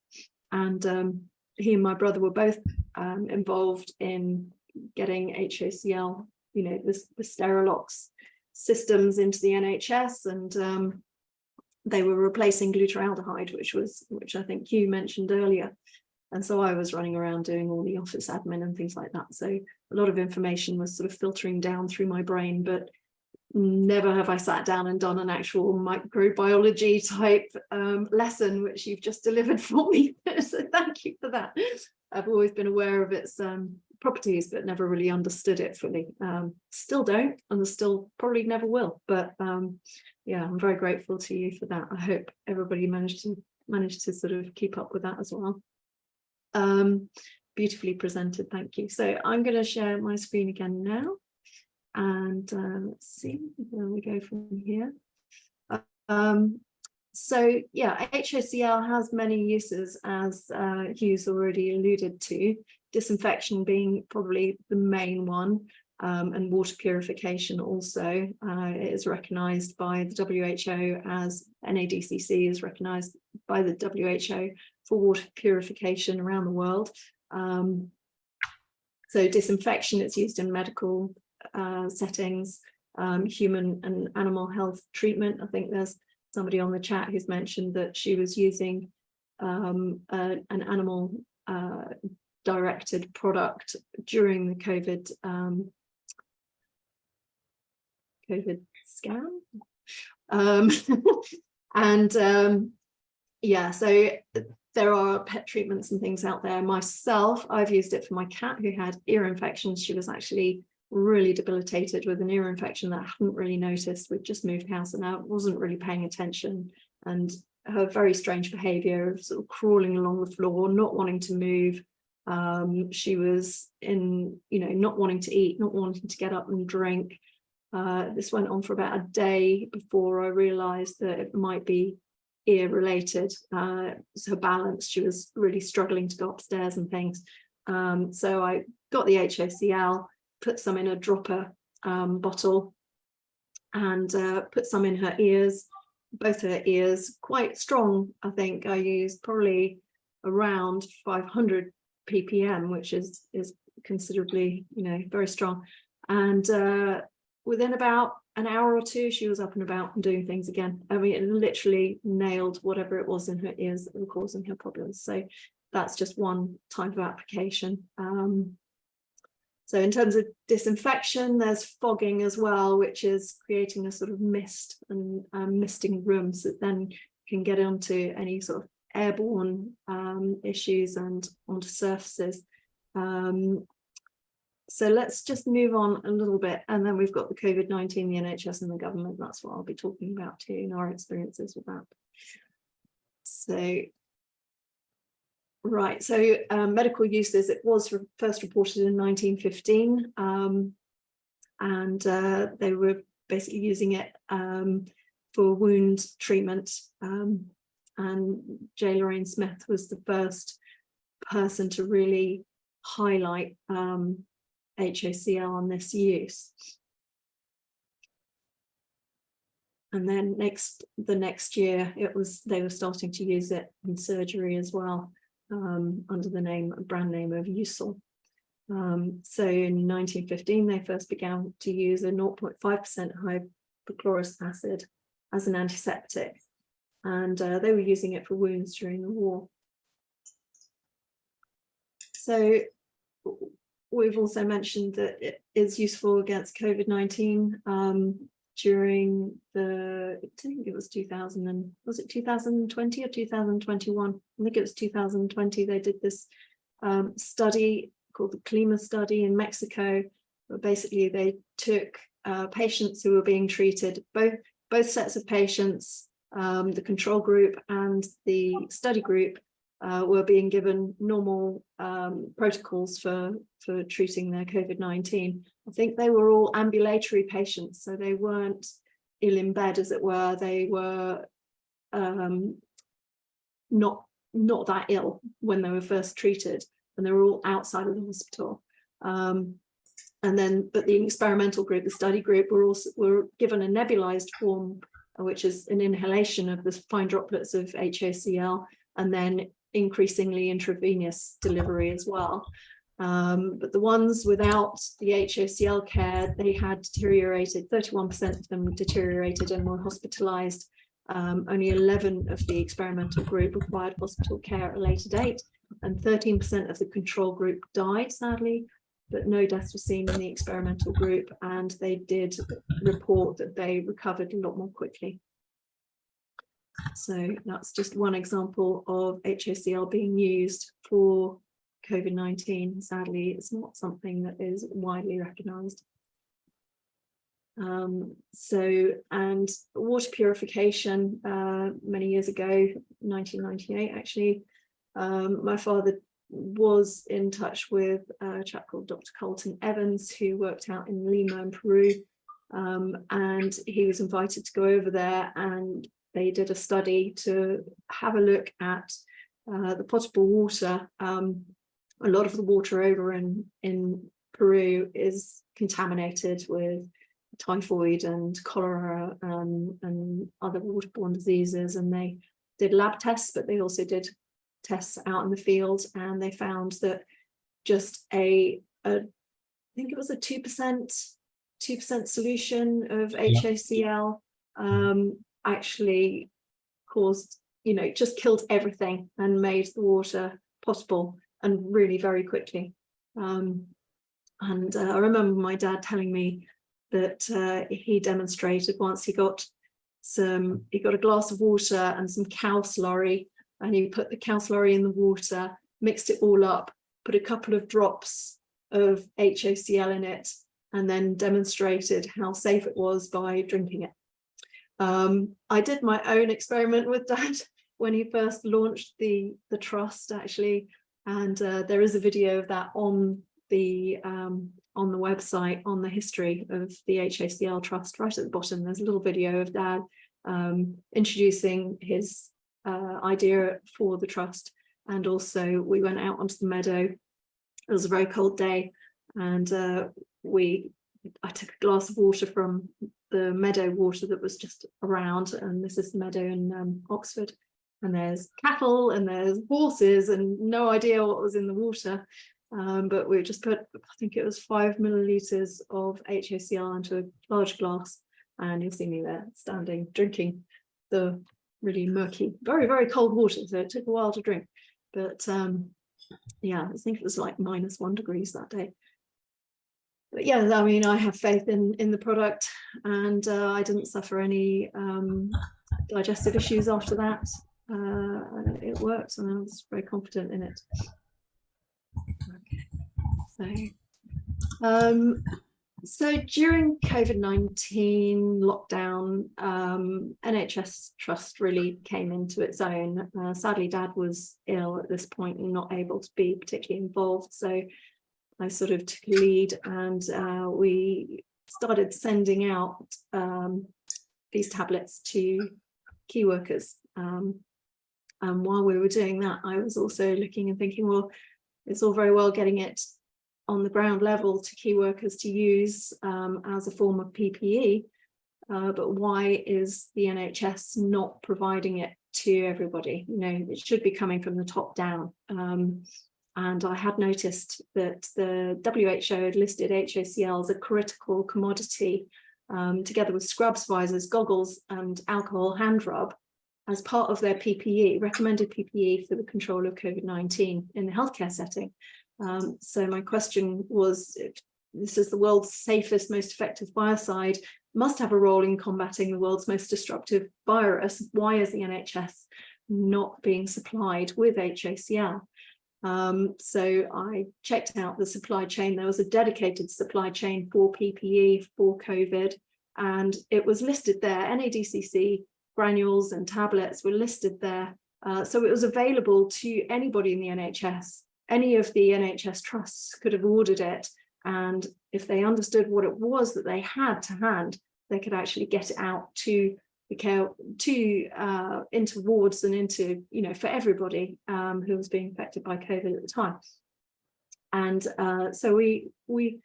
And he and my brother were both involved in getting HOCl, you know, the Sterilox systems into the NHS, and they were replacing glutaraldehyde, which I think Hugh mentioned earlier. And so I was running around doing all the office admin and things like that. So a lot of information was sort of filtering down through my brain, but never have I sat down and done an actual microbiology type lesson, which you've just delivered for me. So thank you for that. I've always been aware of its properties, but never really understood it fully. Still don't, and still probably never will. But yeah, I'm very grateful to you for that. I hope everybody managed to sort of keep up with that as well. Beautifully presented, thank you. So I'm going to share my screen again now, and let's see where we go from here. So yeah, HOCl has many uses, as Hugh's already alluded to, disinfection being probably the main one, and water purification also. It is recognised by the WHO as NADCC is recognised by the WHO for water purification around the world. So disinfection, it's used in medical settings, human and animal health treatment. I think there's somebody on the chat who's mentioned that she was using an animal directed product during the COVID scan. And yeah, so there are pet treatments and things out there. Myself, I've used it for my cat who had ear infections. She was actually really debilitated with an ear infection that I hadn't really noticed. We'd just moved house and I wasn't really paying attention, and her very strange behavior of sort of crawling along the floor, not wanting to move. She was in, you know, not wanting to eat, not wanting to get up and drink. This went on for about a day before I realized that it might be ear related. So her balance, she was really struggling to go upstairs and things. So I got the HOCl, put some in a dropper bottle, and put some in her ears, both her ears, quite strong. I think I used probably around 500 ppm, which is considerably, you know, very strong. And within about an hour or two, she was up and about and doing things again. I mean, it literally nailed whatever it was in her ears that were causing her problems. So that's just one type of application. So in terms of disinfection, there's fogging as well, which is creating a sort of mist and misting rooms that then can get onto any sort of airborne issues and onto surfaces. So let's just move on a little bit, and then we've got the COVID-19, the NHS and the government. That's what I'll be talking about too, in our experiences with that. So, right, so medical uses, it was first reported in 1915, and they were basically using it for wound treatment, and J. Lorraine Smith was the first person to really highlight HOCl on this use. And then the next year they were starting to use it in surgery as well, under the brand name of HOCl. So in 1915 they first began to use a 0.5% hypochlorous acid as an antiseptic, and they were using it for wounds during the war. So we've also mentioned that it is useful against COVID-19 during I think it was 2020 or 2021? I think it was 2020. They did this study called the CLIMA study in Mexico, where basically they took patients who were being treated, both sets of patients, the control group and the study group, were being given normal protocols for treating their COVID-19. I think they were all ambulatory patients, so they weren't ill in bed, as it were. They were not that ill when they were first treated, and they were all outside of the hospital. But the experimental group, the study group, were given a nebulized form, which is an inhalation of the fine droplets of HOCl, and then increasingly intravenous delivery as well. But the ones without the HOCl care, they had deteriorated, 31% of them deteriorated and were hospitalized. Only 11 of the experimental group required hospital care at a later date, and 13% of the control group died, sadly, but no deaths were seen in the experimental group, and they did report that they recovered a lot more quickly. So that's just one example of HOCl being used for COVID-19. Sadly, it's not something that is widely recognized. And water purification, many years ago, 1998 actually, my father was in touch with a chap called Dr. Colton Evans, who worked out in Lima in Peru, and he was invited to go over there, and they did a study to have a look at the potable water. A lot of the water over in Peru is contaminated with typhoid and cholera and other waterborne diseases, and they did lab tests, but they also did tests out in the field, and they found that just I think it was a 2% solution of HOCl actually caused, just killed everything and made the water potable, and really very quickly. And I remember my dad telling me that he demonstrated once. He got a glass of water and some cow slurry, and he put the cow slurry in the water, mixed it all up, put a couple of drops of HOCl in it, and then demonstrated how safe it was by drinking it. I did my own experiment with Dad when he first launched the trust, actually, and there is a video of that on the website, on the history of the HOCl Trust. Right at the bottom, there's a little video of Dad introducing his idea for the trust, and also we went out onto the meadow. It was a very cold day, and I took a glass of water from the meadow water that was just around, and this is the meadow in Oxford, and there's cattle and there's horses and no idea what was in the water, but we just put, I think it was 5 milliliters of HOCl into a large glass, and you'll see me there standing drinking the really murky, very, very cold water, so it took a while to drink, but yeah, I think it was like -1 degrees that day. But yeah, I mean, I have faith in the product, and I didn't suffer any digestive issues after that. It worked, and I was very confident in it. Okay. So So during COVID-19 lockdown, NHS Trust really came into its own. Sadly, Dad was ill at this point and not able to be particularly involved. So I sort of took a lead, and we started sending out these tablets to key workers. And while we were doing that, I was also looking and thinking, well, it's all very well getting it on the ground level to key workers to use as a form of PPE, but why is the NHS not providing it to everybody? You know, it should be coming from the top down. And I had noticed that the WHO had listed HOCl as a critical commodity, together with scrubs, visors, goggles, and alcohol hand rub, as part of their PPE, recommended PPE for the control of COVID-19 in the healthcare setting. So my question was, if this is the world's safest, most effective biocide, must have a role in combating the world's most destructive virus, why is the NHS not being supplied with HOCl? So I checked out the supply chain. There was a dedicated supply chain for PPE for COVID, and it was listed there. NADCC granules and tablets were listed there. So it was available to anybody in the NHS. Any of the NHS trusts could have ordered it, and if they understood what it was that they had to hand, they could actually get it out to the care, into wards and into, you know, for everybody who was being affected by COVID at the time. And so we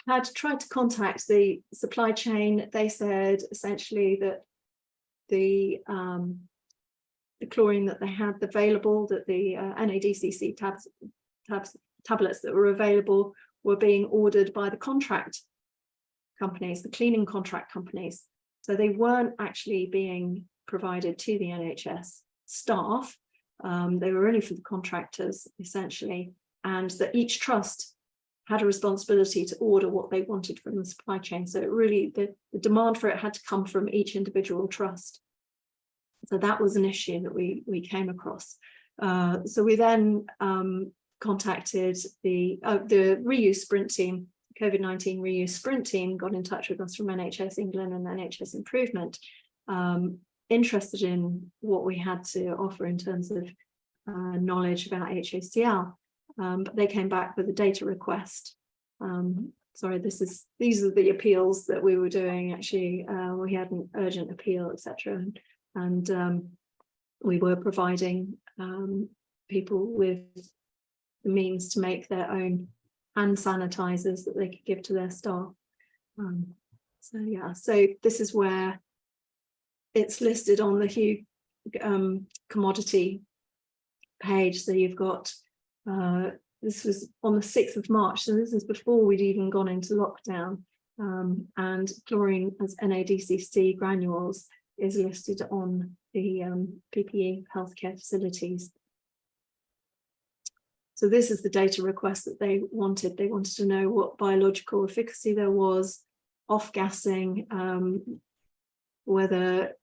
had tried to contact the supply chain. They said essentially that the chlorine that they had available, that the NADCC tablets that were available were being ordered by the contract companies, the cleaning contract companies. So they weren't actually being provided to the NHS staff. They were only for the contractors, essentially, and that each trust had a responsibility to order what they wanted from the supply chain. So it really, the demand for it had to come from each individual trust. So that was an issue that we came across. So we then contacted the reuse sprint team. COVID-19 reuse sprint team got in touch with us from NHS England and NHS Improvement, interested in what we had to offer in terms of knowledge about HOCl, but they came back with a data request. Sorry, these are the appeals that we were doing. Actually, we had an urgent appeal, etc., and we were providing people with the means to make their own hand sanitizers that they could give to their staff. So yeah, so this is where it's listed on the commodity page. So you've got, this was on the 6th of March, so this is before we'd even gone into lockdown, and chlorine as NADCC granules is listed on the PPE healthcare facilities. So this is the data request that they wanted. They wanted to know what biological efficacy there was, off-gassing, whether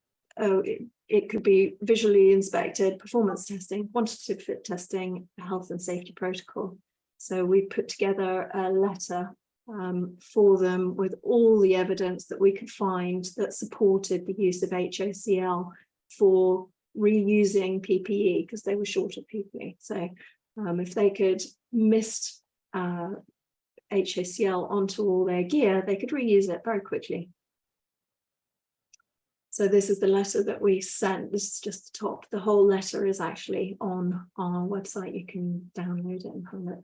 it could be visually inspected, performance testing, quantitative fit testing, health and safety protocol. So we put together a letter for them with all the evidence that we could find that supported the use of HOCl for reusing PPE, because they were short of PPE. So if they could mist HOCl onto all their gear, they could reuse it very quickly. So this is the letter that we sent. This is just the top. The whole letter is actually on our website. You can download it and have it.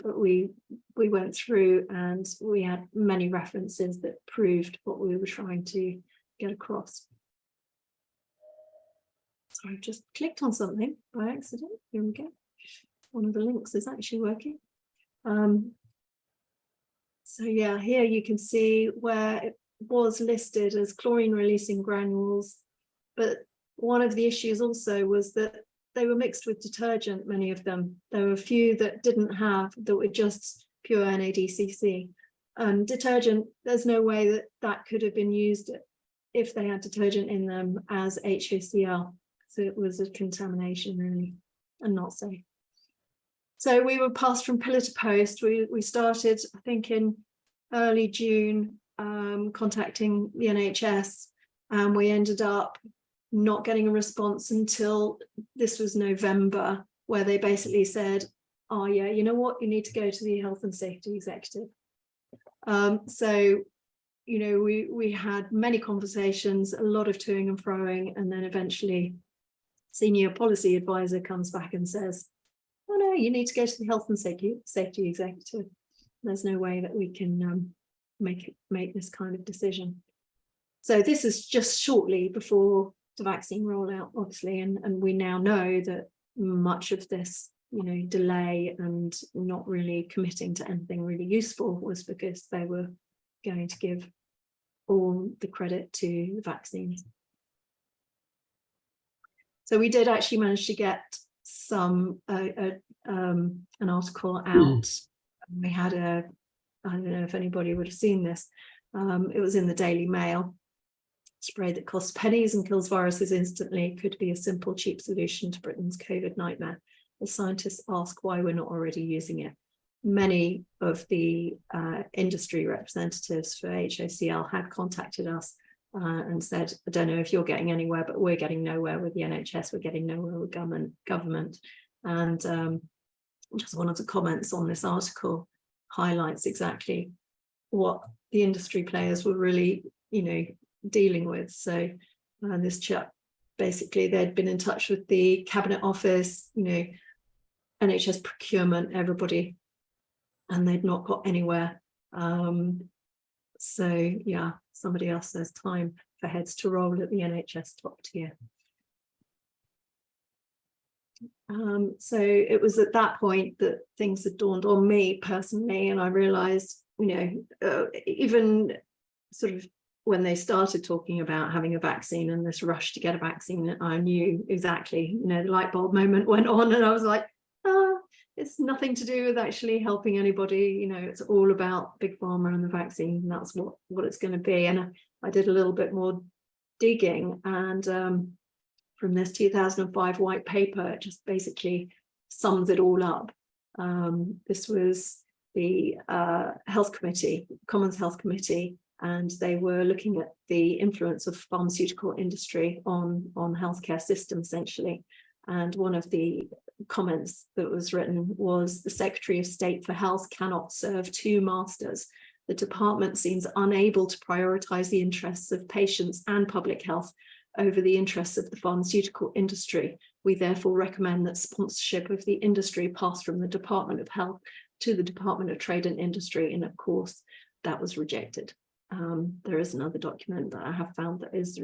But we went through and we had many references that proved what we were trying to get across. So I've just clicked on something by accident. Here we go. One of the links is actually working. So yeah, here you can see where it was listed as chlorine releasing granules, but one of the issues also was that they were mixed with detergent, many of them. There were a few that didn't have, that were just pure NADCC. And detergent, there's no way that that could have been used if they had detergent in them as HOCl. So it was a contamination really, and not safe. So we were passed from pillar to post. We started, I think, in early June, contacting the NHS, and we ended up not getting a response until this was November, where they basically said, oh yeah, you know what, you need to go to the health and safety executive. So, you know, we had many conversations, a lot of toing and froing, and then eventually senior policy advisor comes back and says, oh no, you need to go to the health and safety executive. There's no way that we can make this kind of decision. So this is just shortly before the vaccine rollout, obviously, and we now know that much of this, you know, delay and not really committing to anything really useful was because they were going to give all the credit to the vaccines. So we did actually manage to get some an article out. We had I don't know if anybody would have seen this. It was in the Daily Mail. Spray that costs pennies and kills viruses instantly could be a simple, cheap solution to Britain's COVID nightmare. The scientists ask why we're not already using it. Many of the industry representatives for HOCl had contacted us and said, I don't know if you're getting anywhere, but we're getting nowhere with the NHS, we're getting nowhere with government. And just one of the comments on this article highlights exactly what the industry players were really, you know, dealing with. So this chap, basically they'd been in touch with the Cabinet Office, you know, NHS procurement, everybody, and they'd not got anywhere. So yeah, somebody else says time for heads to roll at the NHS top tier. So it was at that point that things had dawned on me personally, and I realized, you know, even sort of when they started talking about having a vaccine and this rush to get a vaccine, I knew exactly, you know, the light bulb moment went on, and I was like, it's nothing to do with actually helping anybody, you know, it's all about big pharma and the vaccine, and that's what it's going to be. And I did a little bit more digging, and from this 2005 white paper, it just basically sums it all up. This was the Health Committee, Commons Health Committee, and they were looking at the influence of pharmaceutical industry on healthcare systems, essentially. And one of the comments that was written was, the Secretary of State for Health cannot serve two masters. The department seems unable to prioritise the interests of patients and public health over the interests of the pharmaceutical industry. We therefore recommend that sponsorship of the industry pass from the Department of Health to the Department of Trade and Industry. And of course, that was rejected. There is another document that I have found that is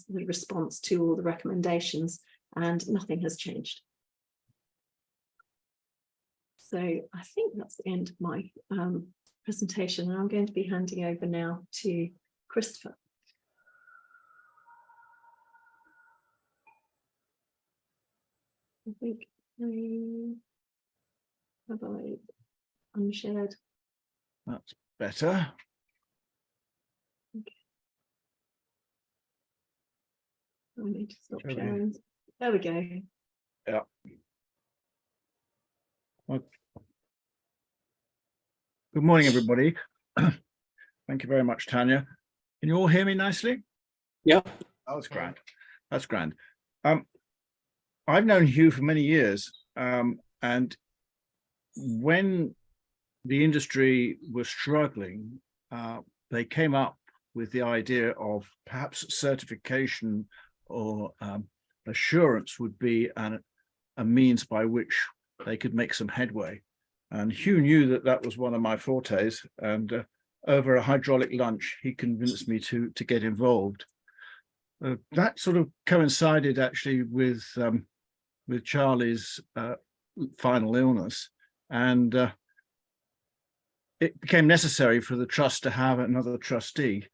the response to all the recommendations, and nothing has changed. So I think that's the end of my presentation, and I'm going to be handing over now to Christopher. I think have I unshared? That's better. Okay. I need to stop Shall we? sharing. There we go. Yeah. Well, good morning, everybody. Thank you very much, Tanya. Can you all hear me nicely? Yeah. Oh, that's grand. That's grand. I've known Hugh for many years, and when the industry was struggling, they came up with the idea of perhaps certification or assurance would be a means by which they could make some headway. And Hugh knew that that was one of my fortes, and over a hydraulic lunch, he convinced me to get involved. That sort of coincided actually with Charlie's final illness, and it became necessary for the trust to have another trustee,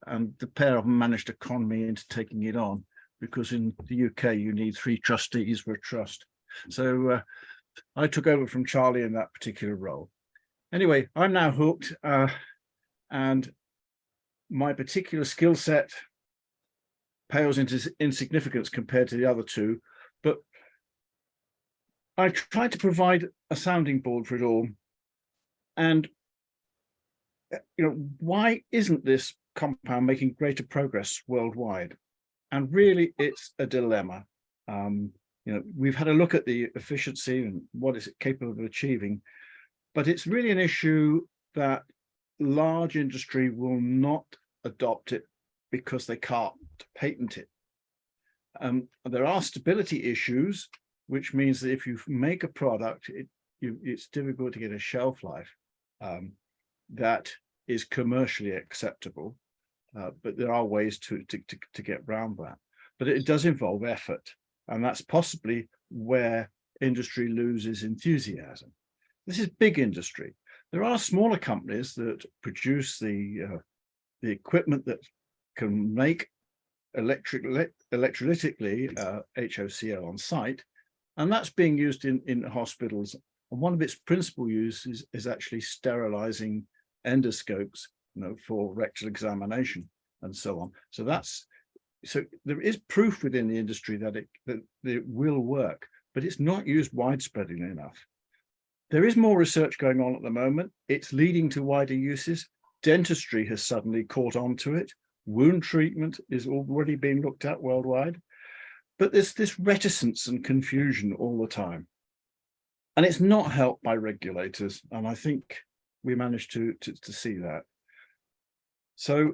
and the pair of them managed to con me into taking it on, because in the UK you need 3 trustees for a trust. So I took over from Charlie in that particular role. Anyway, I'm now hooked, and my particular skill set pales into insignificance compared to the other two, but I tried to provide a sounding board for it all. And, why isn't this compound making greater progress worldwide? And really, it's a dilemma. We've had a look at the efficiency and what is it capable of achieving, but it's really an issue that large industry will not adopt it because they can't patent it. There are stability issues, which means that if you make a product, it's difficult to get a shelf life that is commercially acceptable. But there are ways to get around that. But it does involve effort, and that's possibly where industry loses enthusiasm. This is big industry. There are smaller companies that produce the equipment that can make electrolytically HOCl on site, and that's being used in hospitals. And one of its principal uses is actually sterilizing endoscopes, for rectal examination and so on. So there is proof within the industry that it will work, but it's not used widespreadly enough. There is more research going on at the moment. It's leading to wider uses. Dentistry has suddenly caught on to it. Wound treatment is already being looked at worldwide. But there's this reticence and confusion all the time. And it's not helped by regulators. And I think we managed to see that. So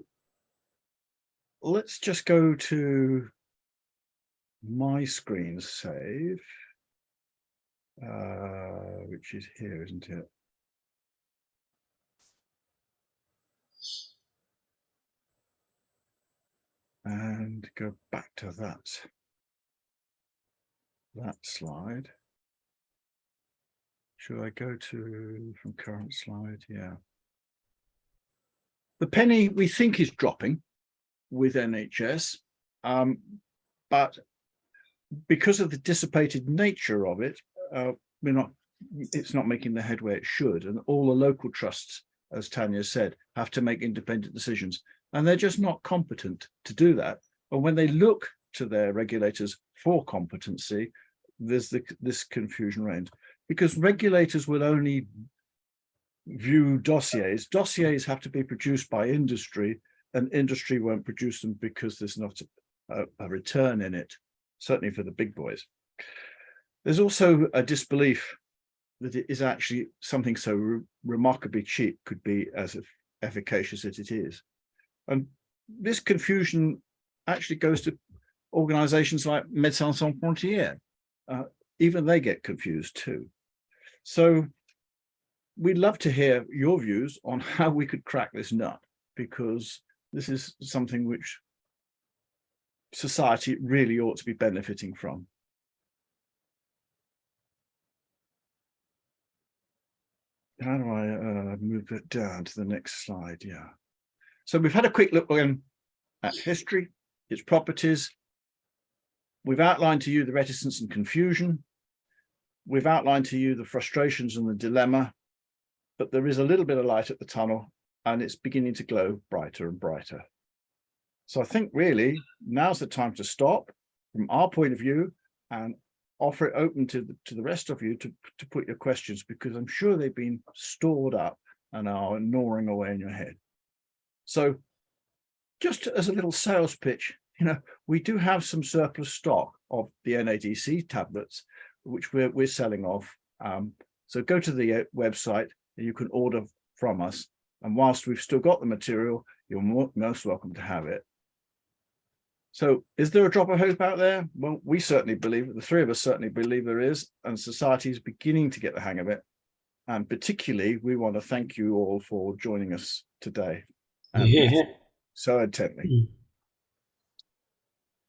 let's just go to my screen save, which is here, isn't it? And go back to that slide. Should I go to from current slide? Yeah. The penny we think is dropping with NHS, but because of the dissipated nature of it, it's not making the headway it should. And all the local trusts, as Tanya said, have to make independent decisions, and they're just not competent to do that. And when they look to their regulators for competency, there's this confusion reigns, because regulators will only view dossiers. Dossiers have to be produced by industry, and industry won't produce them because there's not a return in it, certainly for the big boys. There's also a disbelief that it is actually something so remarkably cheap could be as efficacious as it is. And this confusion actually goes to organizations like Médecins Sans Frontières. Even they get confused too. So we'd love to hear your views on how we could crack this nut, because this is something which society really ought to be benefiting from. How do I move it down to the next slide? Yeah. So we've had a quick look again at history, its properties. We've outlined to you the reticence and confusion. We've outlined to you the frustrations and the dilemma, but there is a little bit of light at the tunnel, and it's beginning to glow brighter and brighter. So I think really now's the time to stop from our point of view and offer it open to the rest of you to put your questions, because I'm sure they've been stored up and are gnawing away in your head. So just as a little sales pitch, we do have some surplus stock of the NADC tablets, which we're selling off. So go to the website and you can order from us. And whilst we've still got the material, you're most welcome to have it. So is there a drop of hope out there? Well, we certainly believe, the three of us certainly believe there is, and society is beginning to get the hang of it. And particularly, we want to thank you all for joining us today. So intently.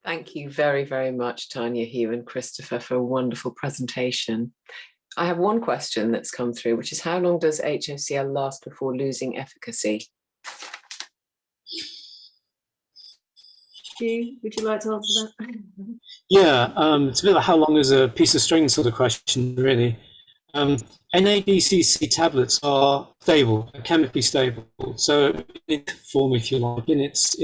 Thank you very, very much, Tanya, Hugh and Christopher, for a wonderful presentation. I have one question that's come through, which is how long does HOCl last before losing efficacy? Hugh, would you like to answer that? Yeah, it's a bit like how long is a piece of string sort of question, really. NADCC tablets are stable, chemically stable. So in form, if you like, in its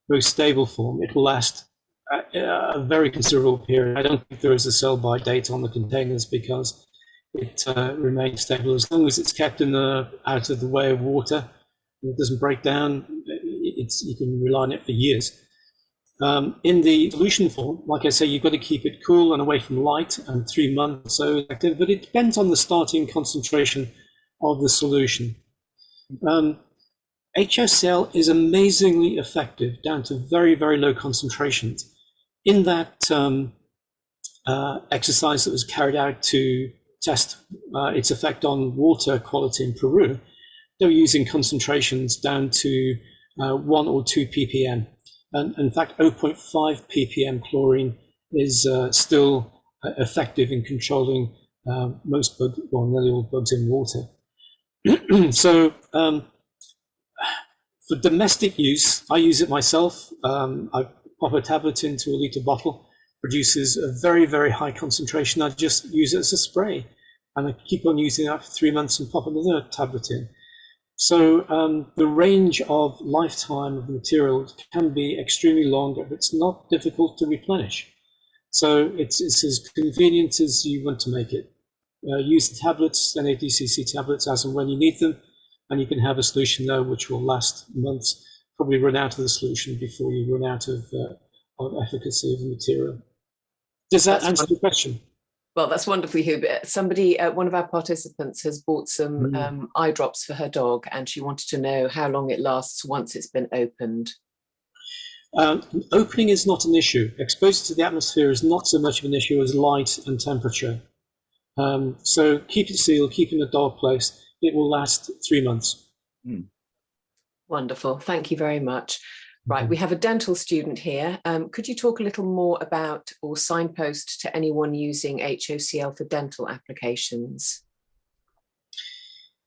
very stable form, it will last a very considerable period. I don't think there is a sell-by date on the containers because it remains stable as long as it's kept in out of the way of water. It doesn't break down. You can rely on it for years. In the solution form, like I say, you've got to keep it cool and away from light, and 3 months so active, but it depends on the starting concentration of the solution. HOCl is amazingly effective down to very, very low concentrations. In that exercise that was carried out to test its effect on water quality in Peru, they were using concentrations down to 1 or 2 ppm. And in fact, 0.5 ppm chlorine is still effective in controlling most bugs, well, nearly all bugs in water. So for domestic use, I use it myself. I pop a tablet into a litre bottle, produces a very, very high concentration. I just use it as a spray, and I keep on using that for 3 months and pop another tablet in. So the range of lifetime of the material can be extremely long, but it's not difficult to replenish. So it's as convenient as you want to make it. Use the tablets, NADCC tablets, as and when you need them, and you can have a solution there which will last months, probably run out of the solution before you run out of efficacy of the material. Does that answer the question? Well, that's wonderful, Hugh. Somebody, one of our participants has bought some eye drops for her dog, and she wanted to know how long it lasts once it's been opened. Opening is not an issue. Exposure to the atmosphere is not so much of an issue as light and temperature. So keep it sealed, keep it in a dark place. It will last 3 months. Wonderful. Thank you very much. Right, we have a dental student here. Could you talk a little more about or signpost to anyone using HOCl for dental applications?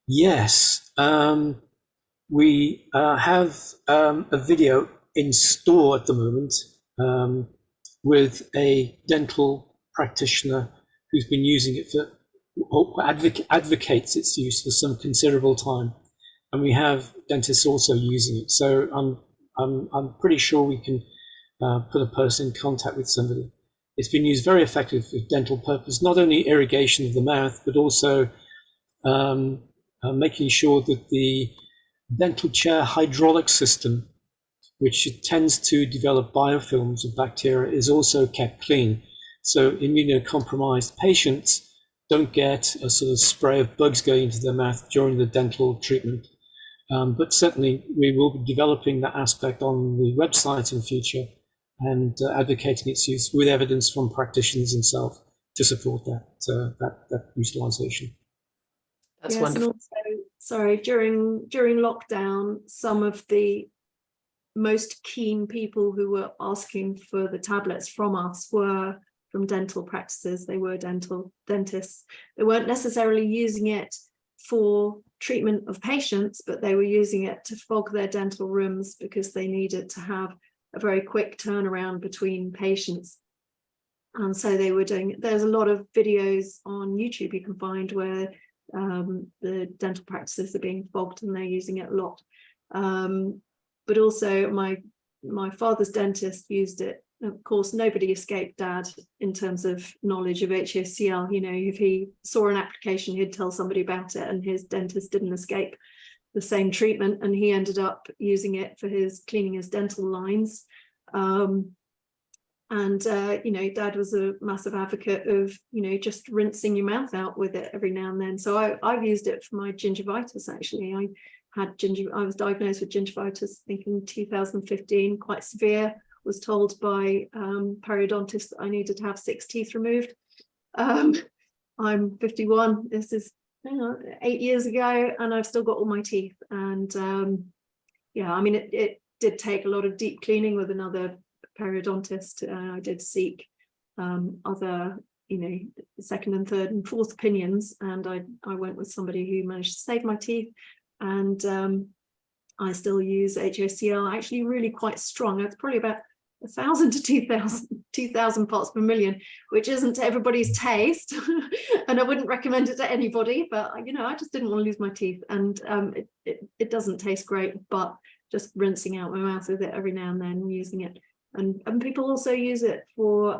Yes, we have a video in store at the moment with a dental practitioner who's been using it for, or advocates its use for some considerable time. And we have dentists also using it. So I'm pretty sure we can put a person in contact with somebody. It's been used very effectively for dental purpose, not only irrigation of the mouth, but also making sure that the dental chair hydraulic system, which tends to develop biofilms of bacteria, is also kept clean. So immunocompromised patients don't get a sort of spray of bugs going into their mouth during the dental treatment. But certainly we will be developing that aspect on the website in future and advocating its use with evidence from practitioners themselves to support that utilisation. That's yes, wonderful. and also, sorry, during lockdown, some of the most keen people who were asking for the tablets from us were from dental practices. They were dentists. They weren't necessarily using it for treatment of patients, but they were using it to fog their dental rooms because they needed to have a very quick turnaround between patients. And so they were doing, there's a lot of videos on YouTube you can find where the dental practices are being fogged and they're using it a lot. But also my father's dentist used it. Of course, nobody escaped Dad in terms of knowledge of HOCl. You know, if he saw an application, he'd tell somebody about it, and his dentist didn't escape the same treatment, and he ended up using it for his cleaning his dental lines. You know, Dad was a massive advocate of, you know, just rinsing your mouth out with it every now and then. So I've used it for my gingivitis. Actually, I was diagnosed with gingivitis, I think in 2015, quite severe. Was told by periodontist that I needed to have 6 teeth removed. I'm 51. This is 8 years ago, and I've still got all my teeth. And yeah, I mean, it did take a lot of deep cleaning with another periodontist. I did seek other, you know, second and third and fourth opinions, and I went with somebody who managed to save my teeth. And I still use HOCl, actually really quite strong. It's probably about 1,000 to 2,000 parts per million, which isn't to everybody's taste. And I wouldn't recommend it to anybody, but you know, I just didn't want to lose my teeth. And it doesn't taste great, but just rinsing out my mouth with it every now and then, using it And people also use it for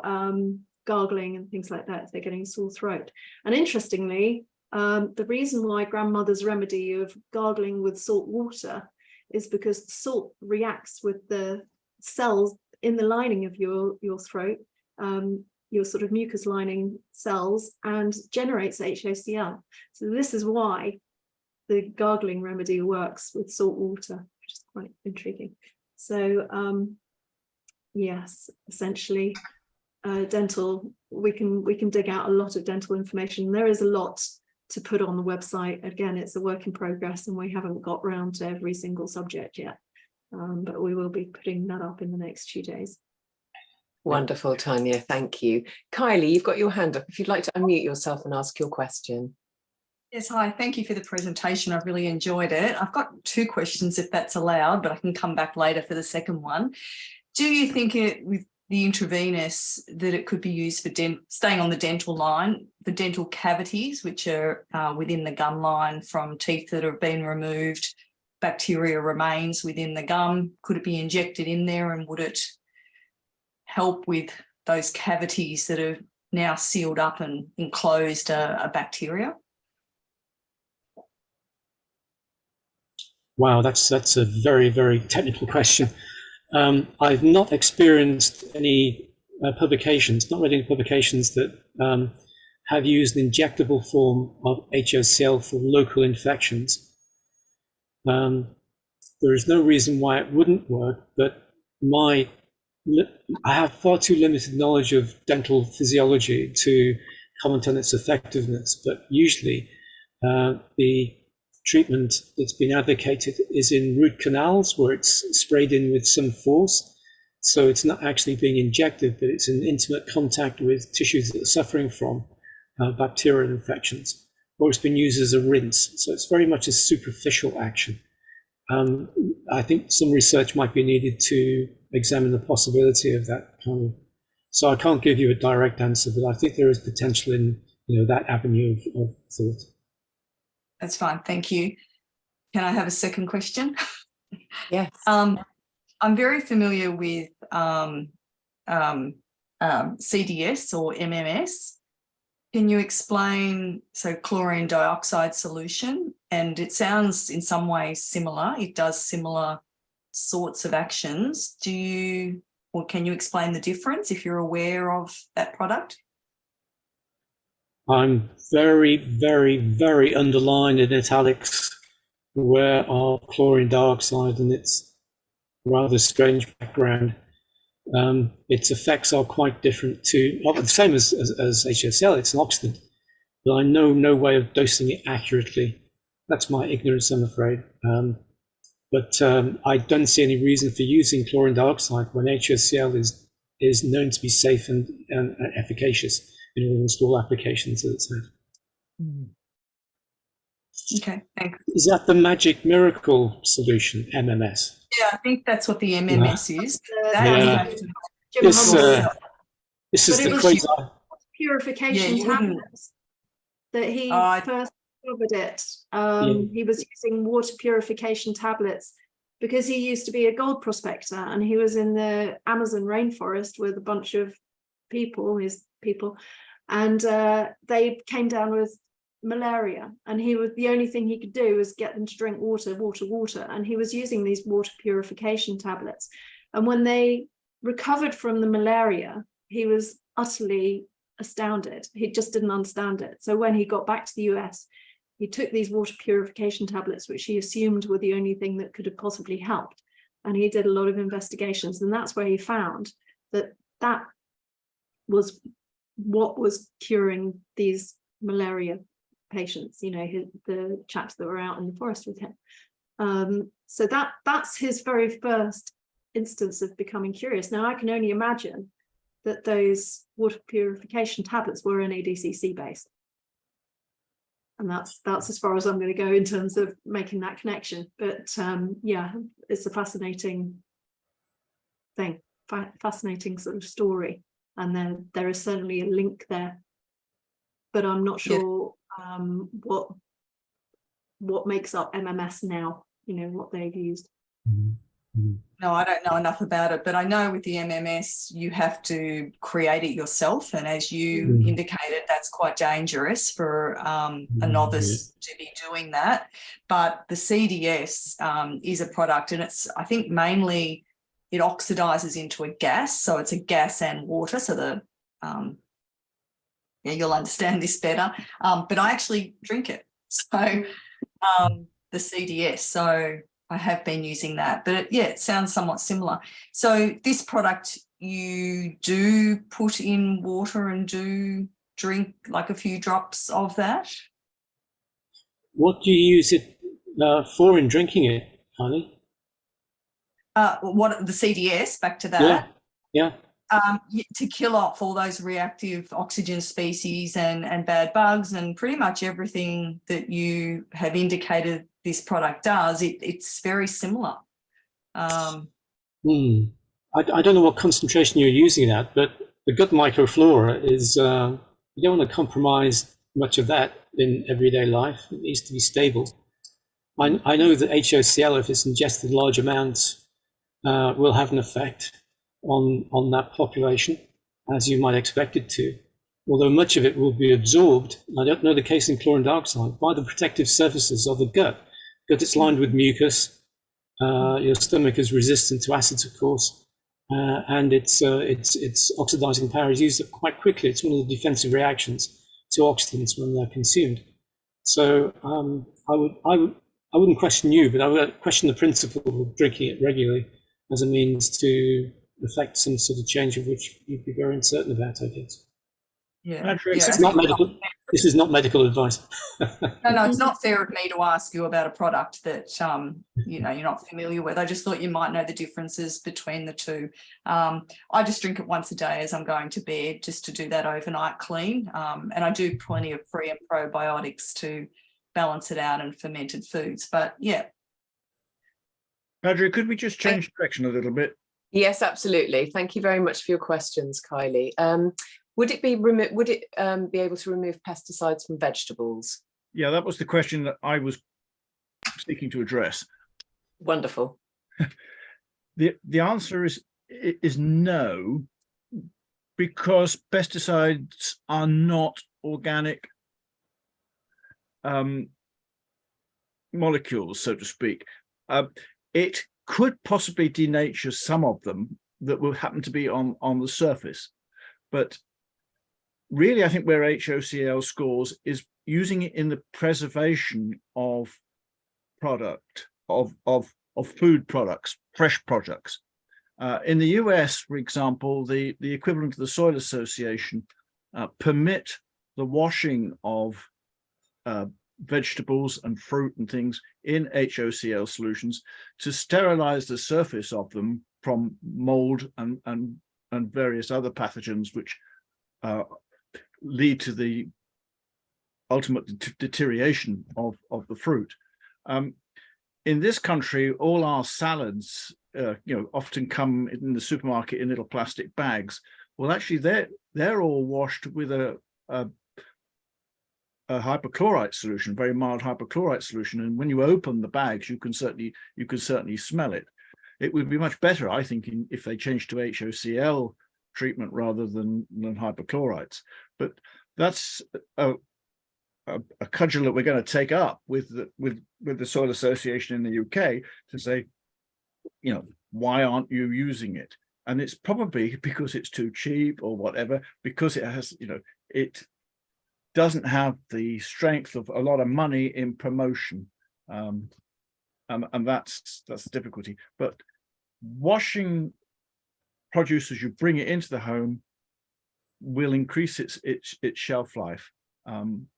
gargling and things like that if they're getting a sore throat. And interestingly, the reason why grandmother's remedy of gargling with salt water is because the salt reacts with the cells in the lining of your throat, your sort of mucus lining cells, and generates HOCl. So this is why the gargling remedy works with salt water, which is quite intriguing. So yes, essentially dental, we can dig out a lot of dental information. There is a lot to put on the website. Again, it's a work in progress and we haven't got round to every single subject yet, but we will be putting that up in the next few days. Wonderful, Tanya, thank you. Kylie, you've got your hand up if you'd like to unmute yourself and ask your question. Yes, hi, thank you for the presentation. I've really enjoyed it. I've got 2 questions if that's allowed, but I can come back later for the second one. Do you think with the intravenous that it could be used for staying on the dental line, for dental cavities, which are within the gum line from teeth that have been removed, bacteria remains within the gum? Could it be injected in there and would it help with those cavities that are now sealed up and enclosed a bacteria? Wow, that's a very, very technical question. I've not experienced any publications, not read any publications that have used an injectable form of HOCl for local infections. There is no reason why it wouldn't work, but I have far too limited knowledge of dental physiology to comment on its effectiveness, but usually the treatment that's been advocated is in root canals where it's sprayed in with some force. So it's not actually being injected, but it's in intimate contact with tissues that are suffering from bacterial infections, or it's been used as a rinse. So it's very much a superficial action. I think some research might be needed to examine the possibility of that kind of. So I can't give you a direct answer, but I think there is potential in that avenue of thought. That's fine, thank you. Can I have a second question? Yes. I'm very familiar with CDS or MMS. Can you explain, so chlorine dioxide solution, and it sounds in some ways similar, it does similar sorts of actions. Can you explain the difference if you're aware of that product? I'm very, very, very underlined in italics aware of chlorine dioxide and its rather strange background. Its effects are quite different the same as HOCl, it's an oxidant, but I know no way of dosing it accurately. That's my ignorance, I'm afraid. But I don't see any reason for using chlorine dioxide when HOCl is known to be safe and efficacious in almost all applications that it's had. Okay, thanks. Is that the magic miracle solution, MMS? Yeah, I think that's what the MMS is. This is the crazy purification tablets that he first discovered it. He was using water purification tablets because he used to be a gold prospector and he was in the Amazon rainforest with a bunch of his people, and they came down with malaria, and the only thing he could do was get them to drink water, and he was using these water purification tablets. And when they recovered from the malaria, he was utterly astounded. He just didn't understand it. So when he got back to the US, he took these water purification tablets, which he assumed were the only thing that could have possibly helped, and he did a lot of investigations, and that's where he found that was what was curing these malaria patients, the chaps that were out in the forest with him. So that's his very first instance of becoming curious. Now I can only imagine that those water purification tablets were NADCC based, and that's as far as I'm going to go in terms of making that connection. But yeah, it's a fascinating thing, fascinating sort of story, and then there is certainly a link there, but I'm not sure what makes up MMS now, what they've used. No, I don't know enough about it, but I know with the MMS, you have to create it yourself. And as you indicated, that's quite dangerous for a novice to be doing that. But the CDS is a product, and it's, I think, mainly it oxidizes into a gas. So it's a gas and water. So the, yeah, you'll understand this better. But I actually drink it. So the CDS. So I have been using that, but it sounds somewhat similar. So this product you do put in water and do drink like a few drops of that? What do you use it for in drinking it, honey? What the CDS, back to that? Yeah. To kill off all those reactive oxygen species and bad bugs and pretty much everything that you have indicated this product does. It's very similar. I don't know what concentration you're using it at, but the gut microflora is, you don't want to compromise much of that in everyday life. It needs to be stable. I know that HOCl, if it's ingested in large amounts, will have an effect on that population, as you might expect it to, although much of it will be absorbed. I don't know the case in chlorine dioxide, by the protective surfaces of the gut. Gut is lined with mucus. Your stomach is resistant to acids, of course, and its oxidizing power is used up quite quickly. It's one of the defensive reactions to oxidants when they're consumed. So I wouldn't question you, but I would question the principle of drinking it regularly as a means to affect some sort of change of which you'd be very uncertain about, I guess. Yeah. This is not medical. This is not medical advice. No, it's not fair of me to ask you about a product that you're not familiar with. I just thought you might know the differences between the two. I just drink it once a day as I'm going to bed, just to do that overnight clean. And I do plenty of pre and probiotics to balance it out, and fermented foods. But yeah. Adria, could we just change direction a little bit? Yes, absolutely. Thank you very much for your questions, Kylie. Would it be able to remove pesticides from vegetables? Yeah, that was the question that I was seeking to address. Wonderful. The answer is no, because pesticides are not organic molecules, so to speak. It could possibly denature some of them that will happen to be on the surface, but really, I think where HOCl scores is using it in the preservation of food products, fresh products. In the US, for example, the equivalent of the Soil Association permit the washing of vegetables and fruit and things in HOCl solutions to sterilize the surface of them from mold and various other pathogens which lead to the ultimate deterioration of the fruit. In this country, all our salads, often come in the supermarket in little plastic bags. Well, actually, they're all washed with a hypochlorite solution, very mild hypochlorite solution. And when you open the bags, you can certainly smell it. It would be much better, I think, if they changed to HOCl treatment rather than hypochlorites. But that's a cudgel that we're going to take up with the Soil Association in the UK to say, why aren't you using it? And it's probably because it's too cheap or whatever, because it has, it doesn't have the strength of a lot of money in promotion, and that's the difficulty. But washing produce as you bring it into the home will increase its shelf life, and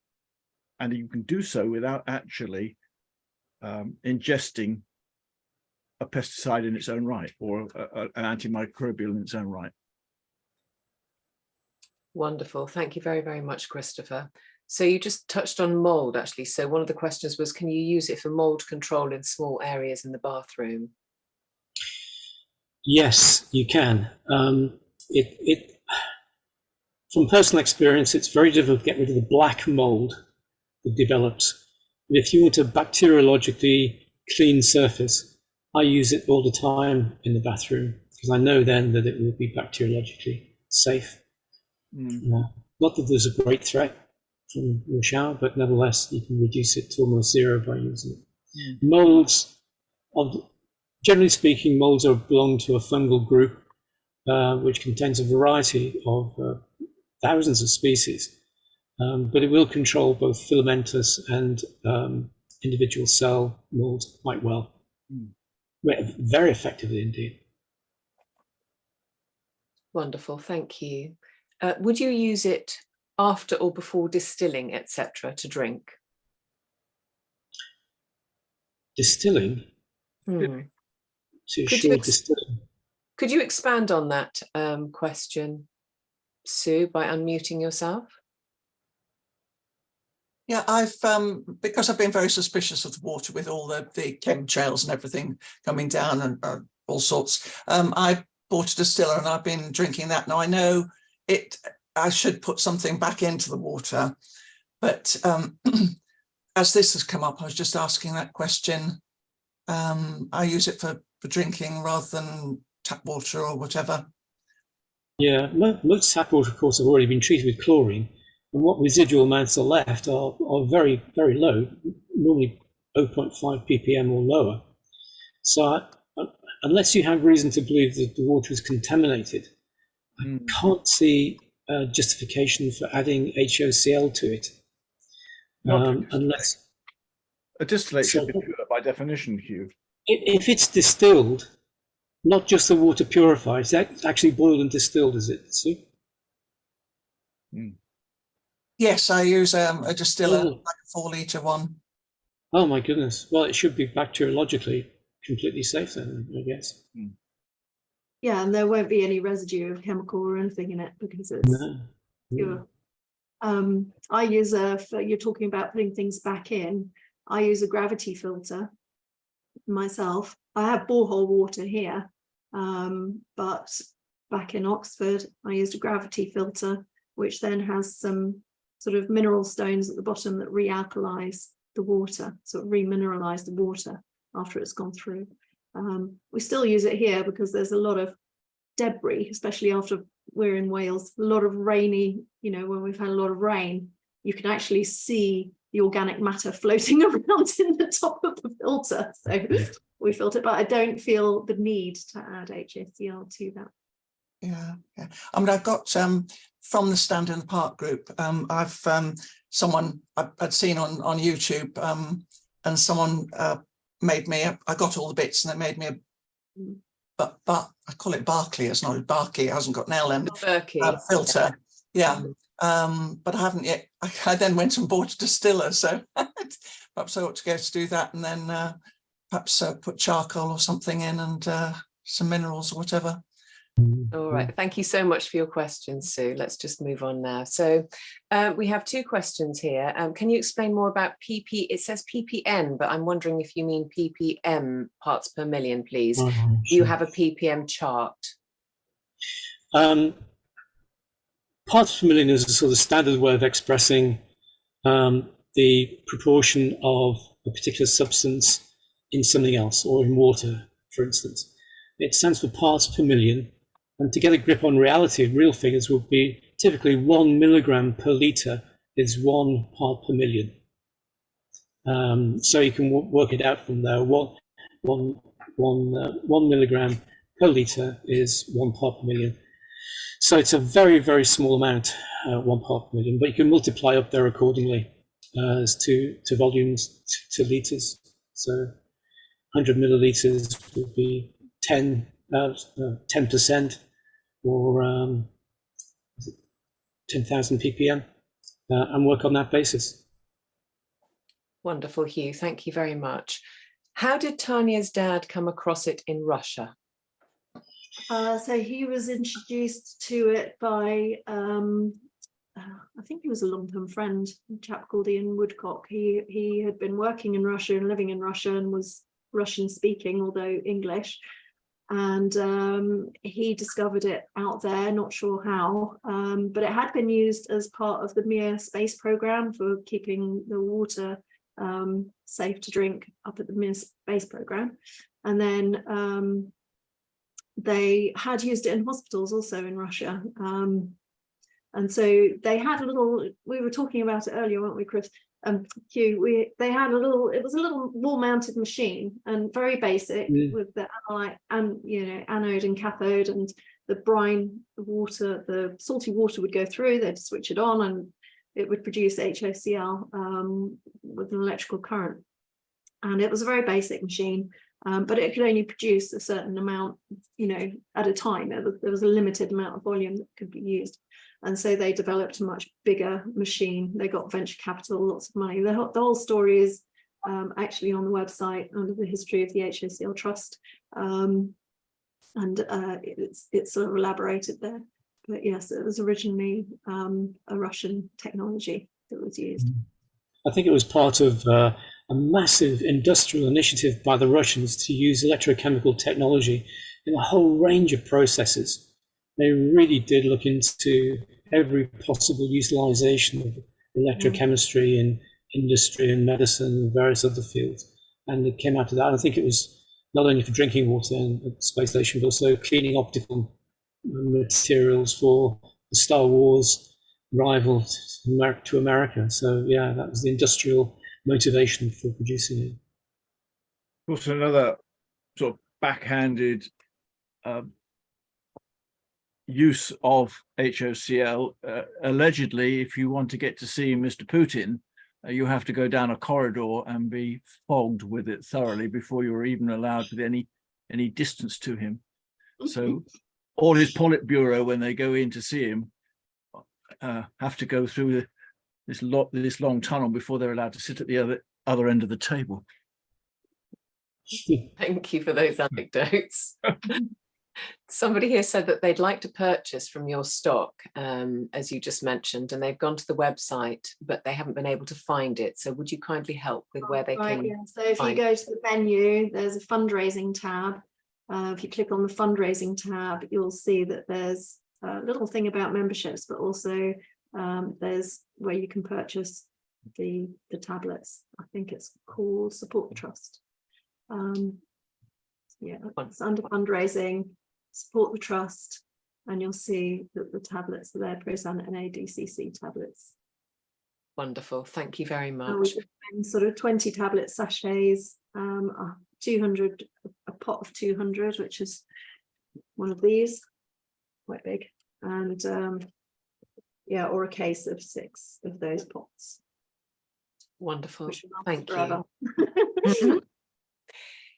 you can do so without actually ingesting a pesticide in its own right, or an anti-microbial in its own right. Wonderful. Thank you very, very much, Christopher. So you just touched on mold, actually. So one of the questions was, can you use it for mold control in small areas in the bathroom? Yes, you can. From personal experience, it's very difficult to get rid of the black mold that develops. If you want a bacteriologically clean surface, I use it all the time in the bathroom because I know then that it will be bacteriologically safe. Not that there's a great threat from your shower, but nevertheless, you can reduce it to almost zero by using it. Molds, generally speaking, molds belong to a fungal group which contains a variety of thousands of species, but it will control both filamentous and individual cell molds quite well. Very effectively indeed. Wonderful, thank you. Would you use it after or before distilling, etc., to drink? Distilling? To ensure distilling. Could you expand on that question, Sue, by unmuting yourself? Yeah, I've because I've been very suspicious of the water with all the chemtrails and everything coming down and all sorts. I bought a distiller and I've been drinking that. Now I know I should put something back into the water, but as this has come up, I was just asking that question. I use it for drinking rather than tap water or whatever. Yeah, most tap water, of course, have already been treated with chlorine, and what residual amounts are left are very, very low, normally 0.5 ppm or lower. So unless you have reason to believe that the water is contaminated, I can't see justification for adding HOCl to it. Unless a distillate should be pure by definition, Hugh. If it's distilled, not just the water purified, it's actually boiled and distilled, is it, Sue? Yes, I use a distiller, like a 4-litre one. Oh my goodness. Well, it should be bacteriologically completely safe then, I guess. Yeah, and there won't be any residue of chemical or anything in it because it's pure. I use you're talking about putting things back in. I use a gravity filter myself. I have borehole water here, but back in Oxford, I used a gravity filter, which then has some sort of mineral stones at the bottom that realkalize the water, so it remineralize the water after it's gone through. We still use it here because there's a lot of debris, especially after we're in Wales, a lot of rainy, when we've had a lot of rain, you can actually see the organic matter floating around in the top of the filter. So we filter, but I don't feel the need to add HOCl to that. Yeah. I mean, I've got from the Stand in the Park group, I've someone I'd seen on YouTube, and someone made me, I got all the bits and they made me a, but I call it Barkley, it's not Barkey, it hasn't got an L end, filter. Yeah. But I haven't yet. I then went and bought a distiller, so perhaps I ought to go to do that, and then perhaps put charcoal or something in and some minerals or whatever. All right, thank you so much for your questions, Sue. Let's just move on now. So we have two questions here. Can you explain more about PP? It says ppm, but I'm wondering if you mean ppm, parts per million, please. Do you have a ppm chart? Parts per million is a sort of standard way of expressing the proportion of a particular substance in something else, or in water, for instance. It stands for parts per million, and to get a grip on reality, real figures will be typically 1 milligram per litre is 1 part per million. So you can work it out from there. One milligram per litre is 1 part per million. So it's a very, very small amount, 1 part per million, but you can multiply up there accordingly as to volumes, to litres. So 100 millilitres would be 10%, or 10,000 ppm, and work on that basis. Wonderful, Hugh. Thank you very much. How did Tanya's dad come across it in Russia? So he was introduced to it by, I think he was a long-term friend, a chap called Ian Woodcock. He had been working in Russia and living in Russia and was Russian speaking, although English. And he discovered it out there, not sure how, but it had been used as part of the Mir space program for keeping the water safe to drink up at the Mir space program. And then they had used it in hospitals also in Russia. And so they had a little, we were talking about it earlier, weren't we, Chris? Hugh, they had a little, it was a little wall-mounted machine and very basic with the anode and cathode, and the brine water, the salty water would go through, they'd switch it on and it would produce HOCl with an electrical current. And it was a very basic machine, but it could only produce a certain amount, at a time. There was a limited amount of volume that could be used. And so they developed a much bigger machine. They got venture capital, lots of money. The whole story is actually on the website under the history of the HOCl Trust. It's sort of elaborated there. But yes, it was originally a Russian technology that was used. I think it was part of a massive industrial initiative by the Russians to use electrochemical technology in a whole range of processes. They really did look into every possible utilization of electrochemistry in industry and medicine and various other fields. And it came out of that. I think it was not only for drinking water and the space station, but also cleaning optical materials for the Star Wars rival to America. So yeah, that was the industrial motivation for producing it. Also, another sort of backhanded use of HOCl. Allegedly, if you want to get to see Mr. Putin, you have to go down a corridor and be fogged with it thoroughly before you're even allowed with any distance to him. So all his Politburo, when they go in to see him, have to go through this long tunnel before they're allowed to sit at the other end of the table. Thank you for those anecdotes. Somebody here said that they'd like to purchase from your stock, as you just mentioned, and they've gone to the website, but they haven't been able to find it. So would you kindly help with where they can? Yeah. So if you go to the menu, there's a fundraising tab. If you click on the fundraising tab, you'll see that there's a little thing about memberships, but also there's where you can purchase the tablets. I think it's called Support the Trust. Yeah, it's under fundraising, Support the Trust, and you'll see that the tablets are there, Prosan and ADCC tablets. Wonderful, thank you very much. Sort of 20 tablet sachets, 200, a pot of 200, which is one of these, quite big, and yeah, or a case of 6 of those pots. Wonderful, thank you.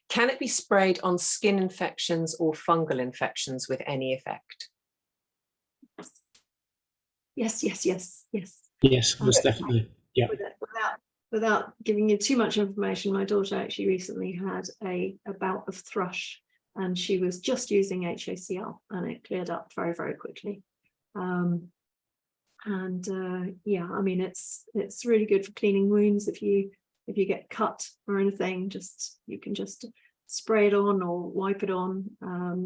Can it be sprayed on skin infections or fungal infections with any effect? Yes. Yes, most definitely. Yeah. Without giving you too much information, my daughter actually recently had a bout of thrush, and she was just using HOCl, and it cleared up very, very quickly. Yeah, I mean, it's really good for cleaning wounds. If you get cut or anything, you can just spray it on or wipe it on,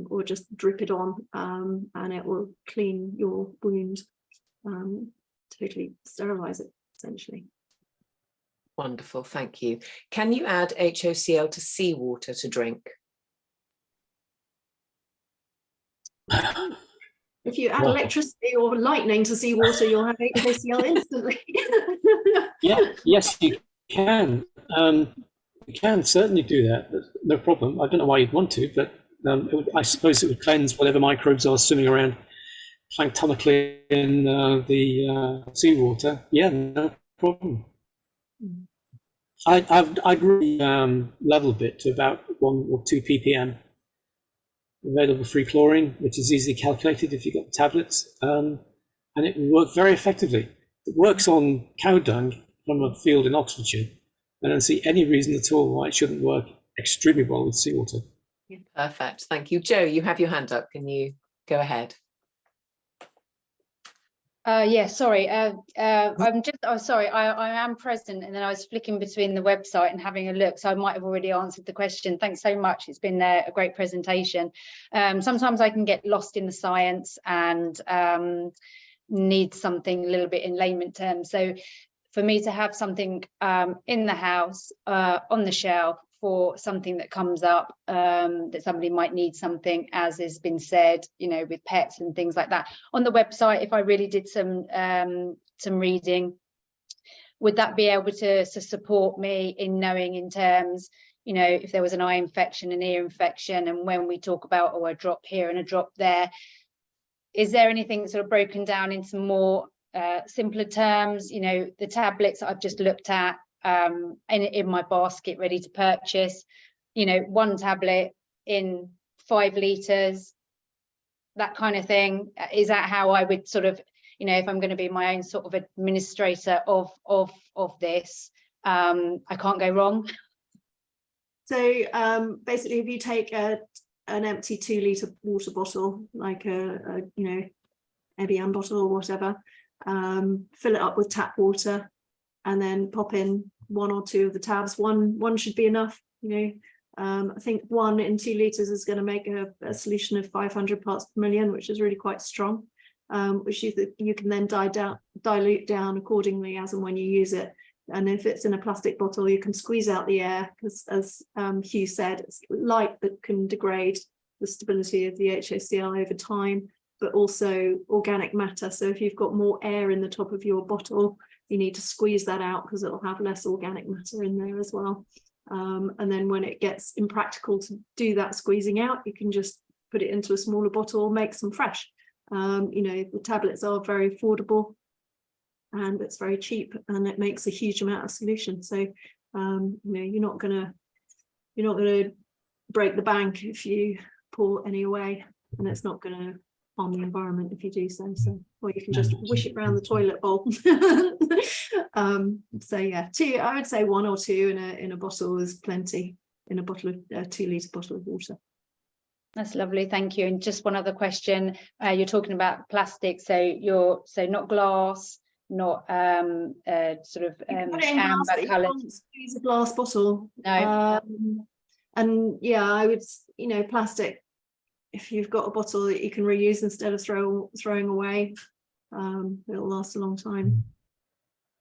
or just drip it on, and it will clean your wound, totally sterilize it essentially. Wonderful, thank you. Can you add HOCl to seawater to drink? If you add electricity or lightning to seawater, you'll have HOCl instantly. Yes, you can. You can certainly do that. No problem. I don't know why you'd want to, but I suppose it would cleanse whatever microbes are swimming around planktonically in the seawater. Yeah, no problem. I'd really level a bit to about 1 or 2 ppm. Available free chlorine, which is easily calculated if you've got the tablets, and it will work very effectively. It works on cow dung from a field in Oxfordshire. I don't see any reason at all why it shouldn't work extremely well with seawater. Yeah, perfect, thank you. Joe, you have your hand up. Can you go ahead? Yeah, sorry. I'm just, sorry, I am present, and then I was flicking between the website and having a look, so I might have already answered the question. Thanks so much. It's been a great presentation. Sometimes I can get lost in the science and need something a little bit in layman terms. So for me to have something in the house, on the shelf, for something that comes up, that somebody might need something, as has been said, you know, with pets and things like that. On the website, if I really did some reading, would that be able to support me in knowing, in terms, you know, if there was an eye infection, an ear infection, and when we talk about, oh, a drop here and a drop there, is there anything sort of broken down into more simpler terms? You know, the tablets I've just looked at in my basket ready to purchase, you know, 1 tablet in 5 litres, that kind of thing. Is that how I would sort of, you know, if I'm going to be my own sort of administrator of this, I can't go wrong? So basically, if you take an empty 2 litre water bottle, like a you know, Evian bottle or whatever, fill it up with tap water, and then pop in 1 or 2 of the tabs. One should be enough, you know. I think 1 in 2 litres is going to make a solution of 500 parts per million, which is really quite strong, which you can then dilute down accordingly as and when you use it. And if it's in a plastic bottle, you can squeeze out the air, because as Hugh said, it's light that can degrade the stability of the HOCl over time, but also organic matter. So if you've got more air in the top of your bottle, you need to squeeze that out, because it'll have less organic matter in there as well. And then when it gets impractical to do that squeezing out, you can just put it into a smaller bottle, make some fresh. You know, the tablets are very affordable, and it's very cheap, and it makes a huge amount of solution. So you know, you're not gonna break the bank if you pour any away, and it's not gonna harm the environment if you do so. Or you can just wish it around the toilet bowl. So yeah, 2, I would say 1 or 2 in a bottle is plenty, in a bottle of 2 litre bottle of water. That's lovely, thank you. And just one other question, you're talking about plastic, so not glass, not sort of amber coloured. Use a glass bottle. No. And yeah, I would, you know, plastic, if you've got a bottle that you can reuse instead of throwing away, it'll last a long time.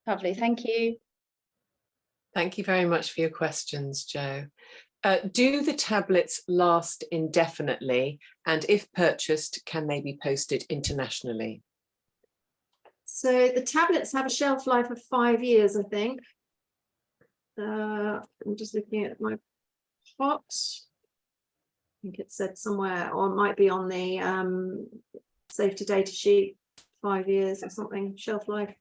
Lovely, thank you. Thank you very much for your questions, Jo. Do the tablets last indefinitely? And if purchased, can they be posted internationally? So the tablets have a shelf life of 5 years, I think. I'm just looking at my box. I think it said somewhere, or it might be on the safety data sheet, 5 years or something, shelf life.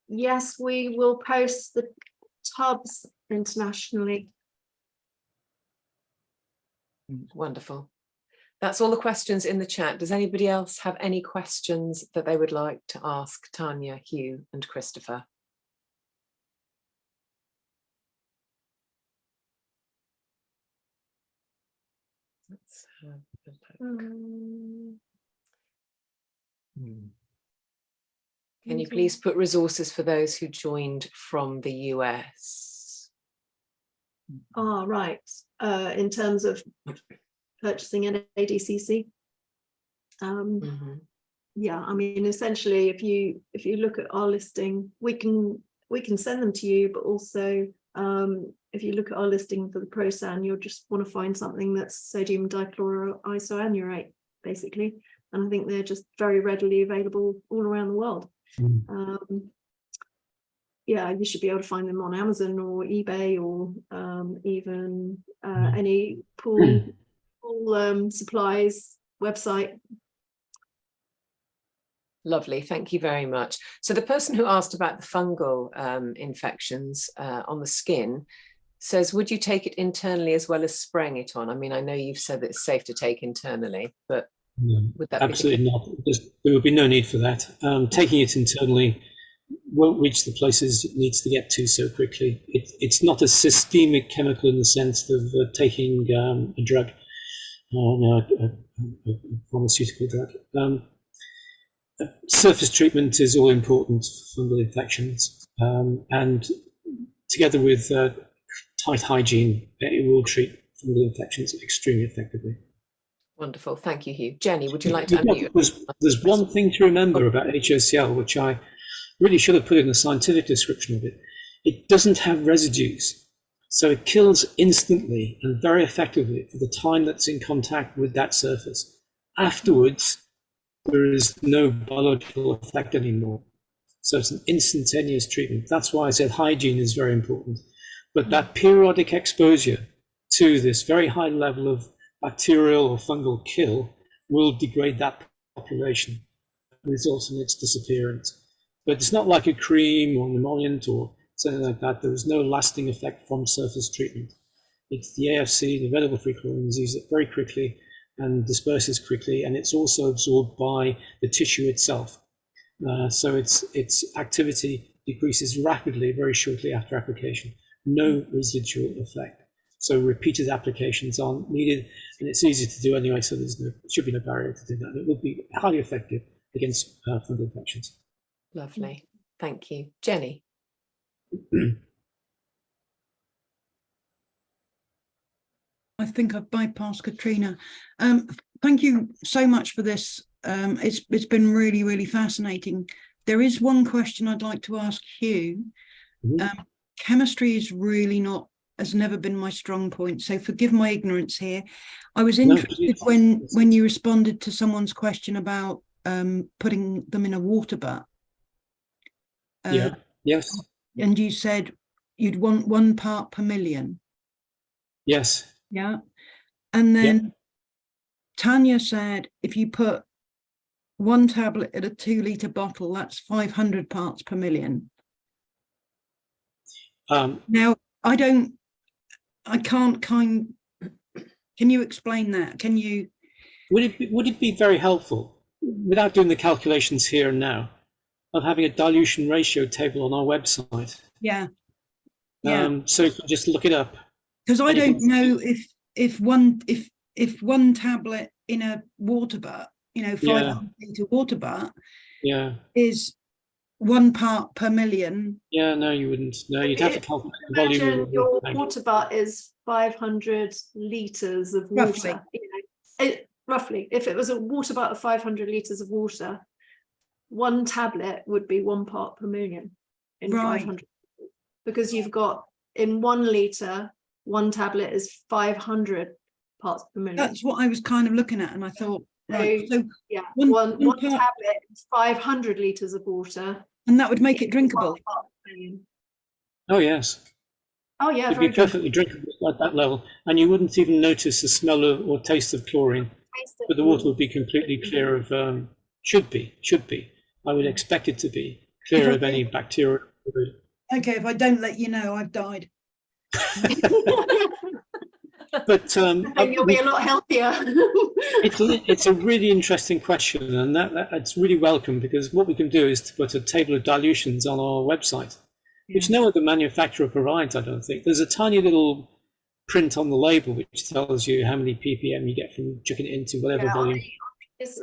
Yes, we will post the tubs internationally. Wonderful. That's all the questions in the chat. Does anybody else have any questions that they would like to ask Tanya, Hugh, and Christopher? Let's have a look. Can you please put resources for those who joined from the US? Ah, right. In terms of purchasing an ADCC. Yeah, I mean, essentially, if you look at our listing, we can send them to you, but also if you look at our listing for the Prosan, you'll just want to find something that's sodium dichloroisoanurate, basically. And I think they're just very readily available all around the world. Yeah, you should be able to find them on Amazon or eBay, or even any pool supplies website. Lovely, thank you very much. So the person who asked about the fungal infections on the skin says, would you take it internally as well as spraying it on? I mean, I know you've said that it's safe to take internally, but no, would that absolutely not. There would be no need for that. Taking it internally won't reach the places it needs to get to so quickly. It's not a systemic chemical in the sense of taking a drug, a pharmaceutical drug. Surface treatment is all important for fungal infections, and together with tight hygiene, it will treat fungal infections extremely effectively. Wonderful, thank you, Hugh. Jenny, would you like to unmute? There's one thing to remember about HOCl, which I really should have put in the scientific description of it. It doesn't have residues. So it kills instantly and very effectively for the time that's in contact with that surface. Afterwards, there is no biological effect anymore. So it's an instantaneous treatment. That's why I said hygiene is very important. But that periodic exposure to this very high level of bacterial or fungal kill will degrade that population, results in its disappearance. But it's not like a cream or an emollient or something like that. There is no lasting effect from surface treatment. It's the AFC, the available free chlorine, is used very quickly and disperses quickly, and it's also absorbed by the tissue itself. So its activity decreases rapidly very shortly after application. No residual effect. So repeated applications aren't needed, and it's easy to do anyway, so there should be no barrier to do that. It will be highly effective against fungal infections. Lovely. Thank you. Jenny. I think I've bypassed Katrina. Thank you so much for this. It's been really, really fascinating. There is one question I'd like to ask Hugh. Chemistry is really has never been my strong point, so forgive my ignorance here. I was interested when you responded to someone's question about putting them in a water butt. Yes. And you said you'd want 1 part per million. Yes. Yeah. And then Tanya said if you put 1 tablet in a 2-litre bottle, that's 500 parts per million. Now, can you explain that? Can you? Would it be very helpful, without doing the calculations here and now, of having a dilution ratio table on our website? Yeah. So you can just look it up. Because I don't know if one tablet in a water butt, 500-litre water butt, is 1 part per million. Yeah, no, you wouldn't. No, you'd have to calculate the volume. Imagine your water butt is 500 litres of water. Roughly, if it was a water butt of 500 litres of water, 1 tablet would be 1 part per million in 500. Because you've got in 1 litre, 1 tablet is 500 parts per million. That's what I was kind of looking at, and I thought, so yeah, one tablet is 500 litres of water. And that would make it drinkable. Oh, yes. Oh, yeah. It'd be perfectly drinkable at that level. And you wouldn't even notice the smell or taste of chlorine. But the water would be completely clear of, should be. I would expect it to be clear of any bacteria. Okay, if I don't let you know, I've died. But you'll be a lot healthier. it's a really interesting question, and that's really welcome, because what we can do is to put a table of dilutions on our website, which no other manufacturer provides, I don't think. There's a tiny little print on the label which tells you how many ppm you get from chucking it into whatever volume. This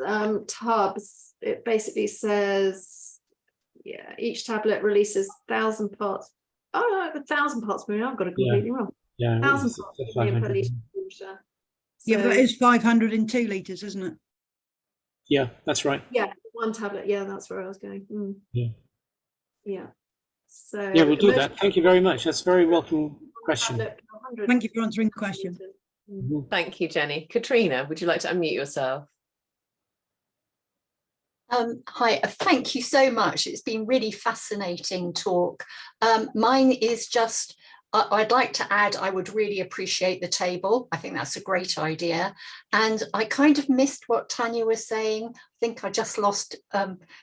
tubs, it basically says, each tablet releases 1,000 parts. Oh no, 1,000 parts per million. I've got it completely wrong. 1,000 parts per million per litre of water. Yeah, but that is 500 in 2 litres, isn't it? Yeah, that's right. Yeah, 1 tablet. Yeah, that's where I was going. Yeah. So yeah, we'll do that. Thank you very much. That's a very welcome question. Thank you for answering the question. Thank you, Jenny. Katrina, would you like to unmute yourself? Hi, thank you so much. It's been really fascinating talk. Mine is just, I'd like to add, I would really appreciate the table. I think that's a great idea. And I kind of missed what Tanya was saying. I think I just lost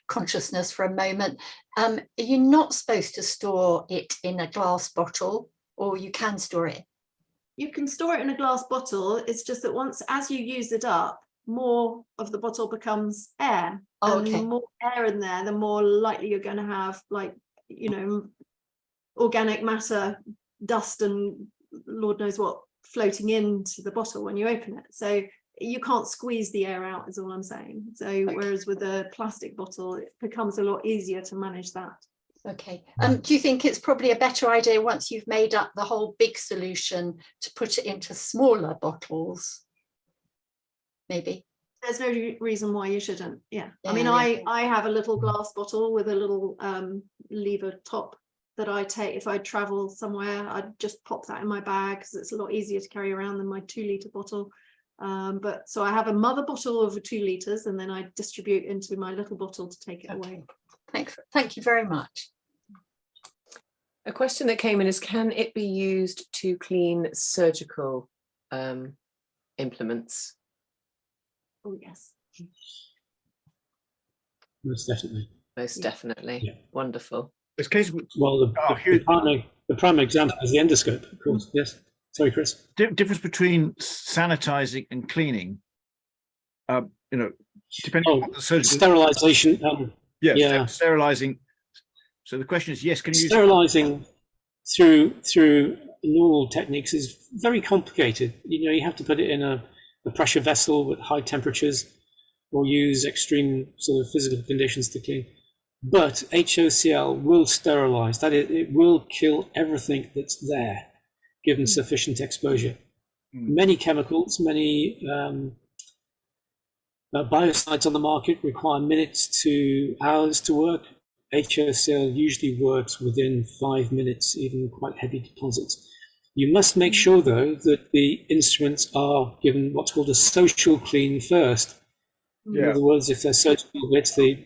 consciousness for a moment. You're not supposed to store it in a glass bottle, or you can store it? You can store it in a glass bottle. It's just that as you use it up, more of the bottle becomes air. And the more air in there, the more likely you're going to have, organic matter, dust and Lord knows what floating into the bottle when you open it. So you can't squeeze the air out, is all I'm saying. So whereas with a plastic bottle, it becomes a lot easier to manage that. Okay. Do you think it's probably a better idea, once you've made up the whole big solution, to put it into smaller bottles? Maybe. There's no reason why you shouldn't. I mean, I have a little glass bottle with a little lever top that I take if I travel somewhere. I'd just pop that in my bag because it's a lot easier to carry around than my 2-litre bottle. But so I have a mother bottle of 2 litres, and then I distribute into my little bottle to take it away. Thank you very much. A question that came in is, can it be used to clean surgical implements? Oh, yes. Most definitely. Most definitely. Yeah. Wonderful. This case, Well, the prime example is the endoscope, of course. Yes. Sorry, Chris. difference between sanitizing and cleaning. You know, depending on the surgical Sterilization. yes, yeah. sterilizing. So the question is, yes, can you use sterilizing through normal techniques is very complicated. You know, you have to put it in a pressure vessel with high temperatures, or use extreme sort of physical conditions to clean. But HOCl will sterilize. That it will kill everything that's there, given sufficient exposure. Many chemicals, many biocides on the market require minutes to hours to work. HOCl usually works within 5 minutes, even quite heavy deposits. You must make sure, though, that the instruments are given what's called a social clean first. In other words, if they're surgical bits, the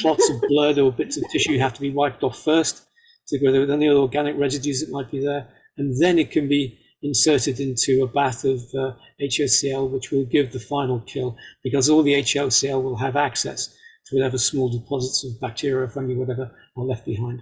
clots of blood or bits of tissue have to be wiped off first, together with any organic residues that might be there, and then it can be inserted into a bath of HOCl, which will give the final kill, because all the HOCl will have access to whatever small deposits of bacteria, fungi, whatever are left behind.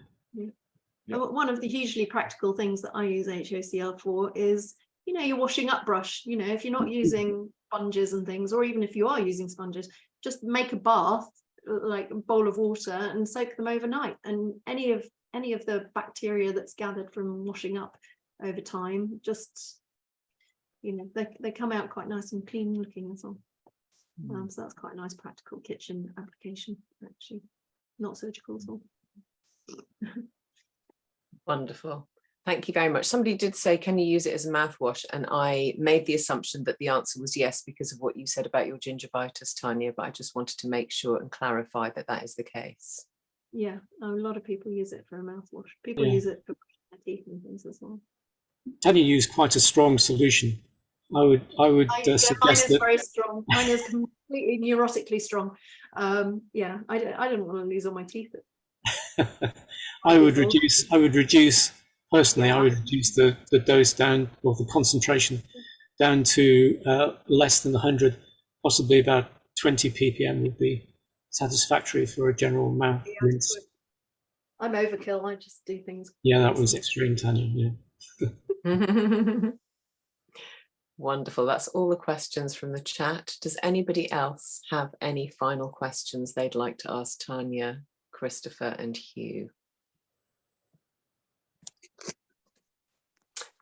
One of the hugely practical things that I use HOCl for is, you know, your washing up brush. You know, if you're not using sponges and things, or even if you are using sponges, just make a bath, like a bowl of water, and soak them overnight. And any of the bacteria that's gathered from washing up over time, just, you know, they come out quite nice and clean looking as well. So that's quite a nice practical kitchen application, actually, not surgical at all. Wonderful. Thank you very much. Somebody did say, can you use it as a mouthwash? And I made the assumption that the answer was yes, because of what you said about your gingivitis, Tanya, but I just wanted to make sure and clarify that that is the case. Yeah, a lot of people use it for a mouthwash. People use it for brushing their teeth and things as well. Tanya used quite a strong solution. I would suggest mine is that. very strong. Mine is completely neurotically strong. Yeah, I don't want to lose all my teeth. I would reduce personally. I would reduce the dose down, or the concentration down to less than 100, possibly about 20 ppm would be satisfactory for a general mouth rinse. I'm overkill. I just do things. Yeah, that was extreme, Tanya. Yeah. Wonderful. That's all the questions from the chat. Does anybody else have any final questions they'd like to ask Tanya, Christopher, and Hugh?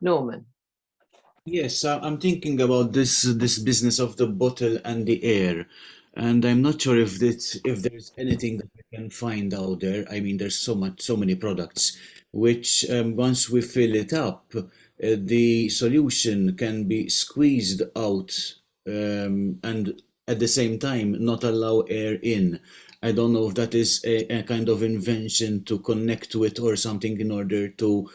Norman. Yes, I'm thinking about this business of the bottle and the air, and I'm not sure if there's anything that we can find out there. I mean, there's so many products which once we fill it up, the solution can be squeezed out and at the same time not allow air in. I don't know if that is a kind of invention to connect to it or something in order to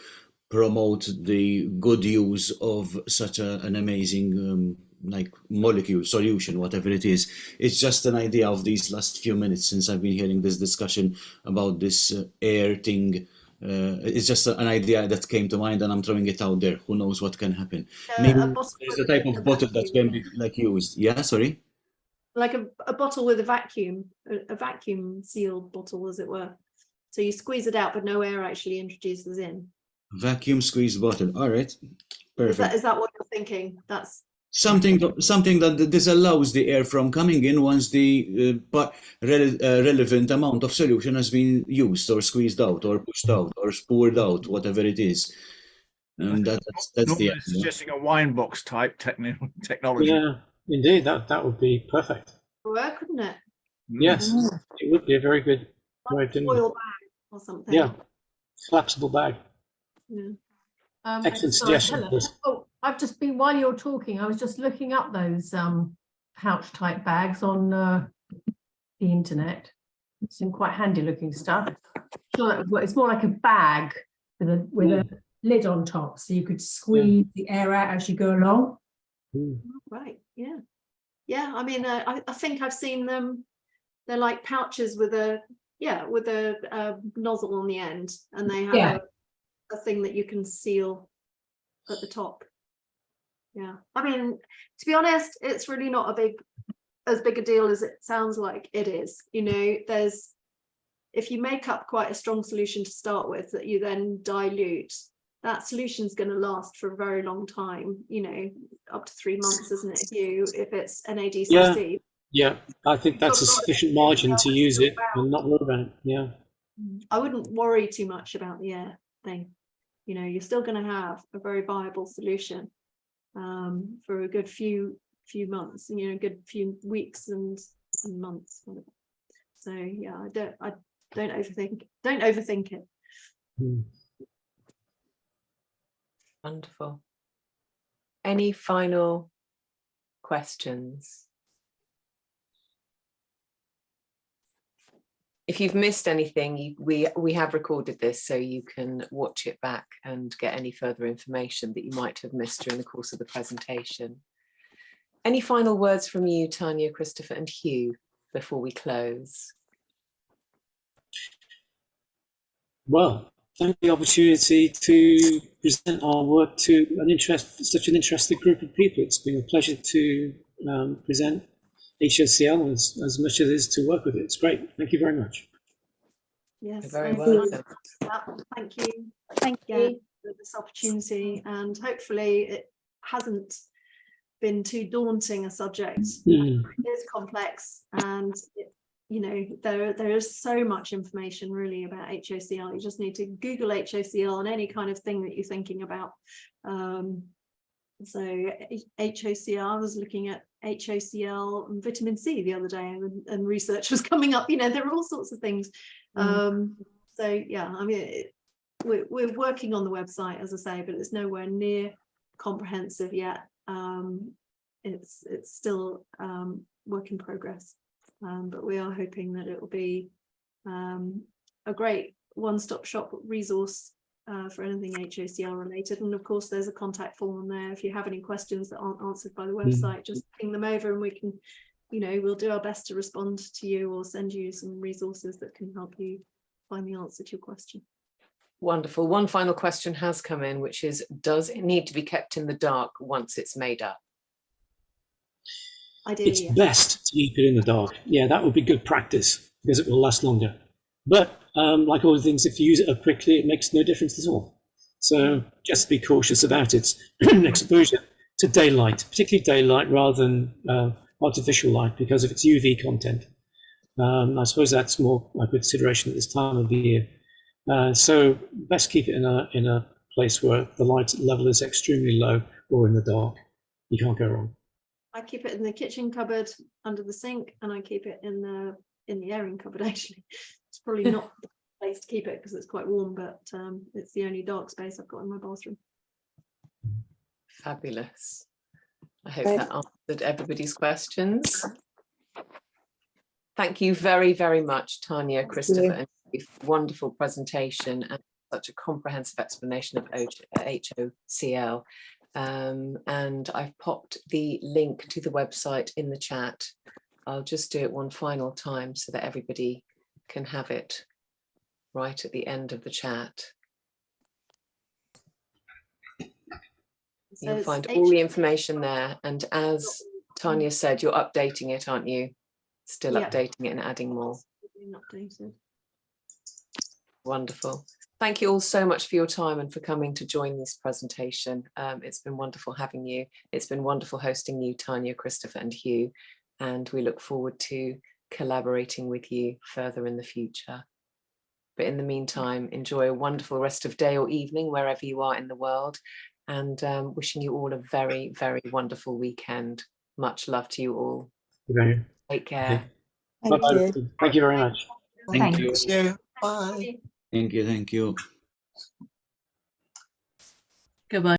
promote the good use of such an amazing like molecule solution, whatever it is. It's just an idea of these last few minutes since I've been hearing this discussion about this air thing. It's just an idea that came to mind, and I'm throwing it out there. Who knows what can happen? Maybe there's a type of bottle that can be like used. Yeah, sorry. Like a bottle with a vacuum sealed bottle, as it were. So you squeeze it out, but no air actually introduces in. Vacuum squeezed bottle. All right, perfect. Is that what you're thinking? That's something that disallows the air from coming in once the relevant amount of solution has been used or squeezed out or pushed out or poured out, whatever it is. And that's the idea. Suggesting a wine box type technology. Yeah, indeed, that would be perfect. Work, wouldn't it? Yes, it would be a very good way of doing it. Foil bag or something. Yeah, collapsible bag. Yeah. Excellent suggestion. Oh, I've just been, while you're talking, I was just looking up those pouch type bags on the internet. Some quite handy looking stuff. sure it's more like a bag with a lid on top, so you could squeeze the air out as you go along. Right. Yeah. Yeah. I mean, I think I've seen them. They're like pouches with a nozzle on the end, and they have a thing that you can seal at the top. Yeah. I mean, to be honest, it's really not as big a deal as it sounds like it is. You know, if you make up quite a strong solution to start with that you then dilute, that solution's going to last for a very long time, you know, up to 3 months, isn't it, Hugh, if it's NADCC? Yeah, I think that's a sufficient margin to use it and not worry about it. Yeah. I wouldn't worry too much about the air thing. You know, you're still going to have a very viable solution for a good few months, you know, a good few weeks and months. Whatever. So yeah, I don't overthink it. Wonderful. Any final questions? If you've missed anything, we have recorded this, so you can watch it back and get any further information that you might have missed during the course of the presentation. Any final words from you, Tanya, Christopher and Hugh, before we close? Well, thank you for the opportunity to present our work to such an interested group of people. It's been a pleasure to present HOCl as much as it is to work with it. It's great. Thank you very much. Yes, You're very welcome. Thank you. Thank you for this opportunity, and hopefully it hasn't been too daunting a subject. It is complex, and you know, there is so much information really about HOCl. You just need to Google HOCl and any kind of thing that you're thinking about. So HOCl, I was looking at HOCl and vitamin C the other day, and research was coming up. You know, there are all sorts of things. So yeah, I mean, we're working on the website, as I say, but it's nowhere near comprehensive yet. It's still work in progress, but we are hoping that it will be a great one-stop shop resource for anything HOCl related. And of course, there's a contact form there. If you have any questions that aren't answered by the website, just ping them over, and we can, you know, we'll do our best to respond to you or send you some resources that can help you find the answer to your question. Wonderful. One final question has come in, which is, does it need to be kept in the dark once it's made up? Ideally, It's best to keep it in the dark. Yeah, that would be good practice because it will last longer. But like all the things, if you use it up quickly, it makes no difference at all. So just be cautious about its exposure to daylight, particularly daylight rather than artificial light, because of its UV content. I suppose that's more a consideration at this time of the year. So best keep it in a place where the light level is extremely low or in the dark. You can't go wrong. I keep it in the kitchen cupboard under the sink, and I keep it in the airing cupboard. Actually, it's probably not the place to keep it because it's quite warm, but it's the only dark space I've got in my bathroom. Fabulous. I hope that answered everybody's questions. Thank you very, very much, Tanya, Christopher, and Steve, for a wonderful presentation and such a comprehensive explanation of HOCl. And I've popped the link to the website in the chat. I'll just do it one final time so that everybody can have it right at the end of the chat. So you'll find all the information there. And as Tanya said, you're updating it, aren't you? Still updating it and adding more. Wonderful. Thank you all so much for your time and for coming to join this presentation. It's been wonderful having you. It's been wonderful hosting you, Tanya, Christopher and Hugh. And we look forward to collaborating with you further in the future. But in the meantime, enjoy a wonderful rest of day or evening, wherever you are in the world. And wishing you all a very, very wonderful weekend. Much love to you all. Okay. Take care. Thank you. Thank you very much. Thank you. Bye. Thank you. Thank you. Goodbye.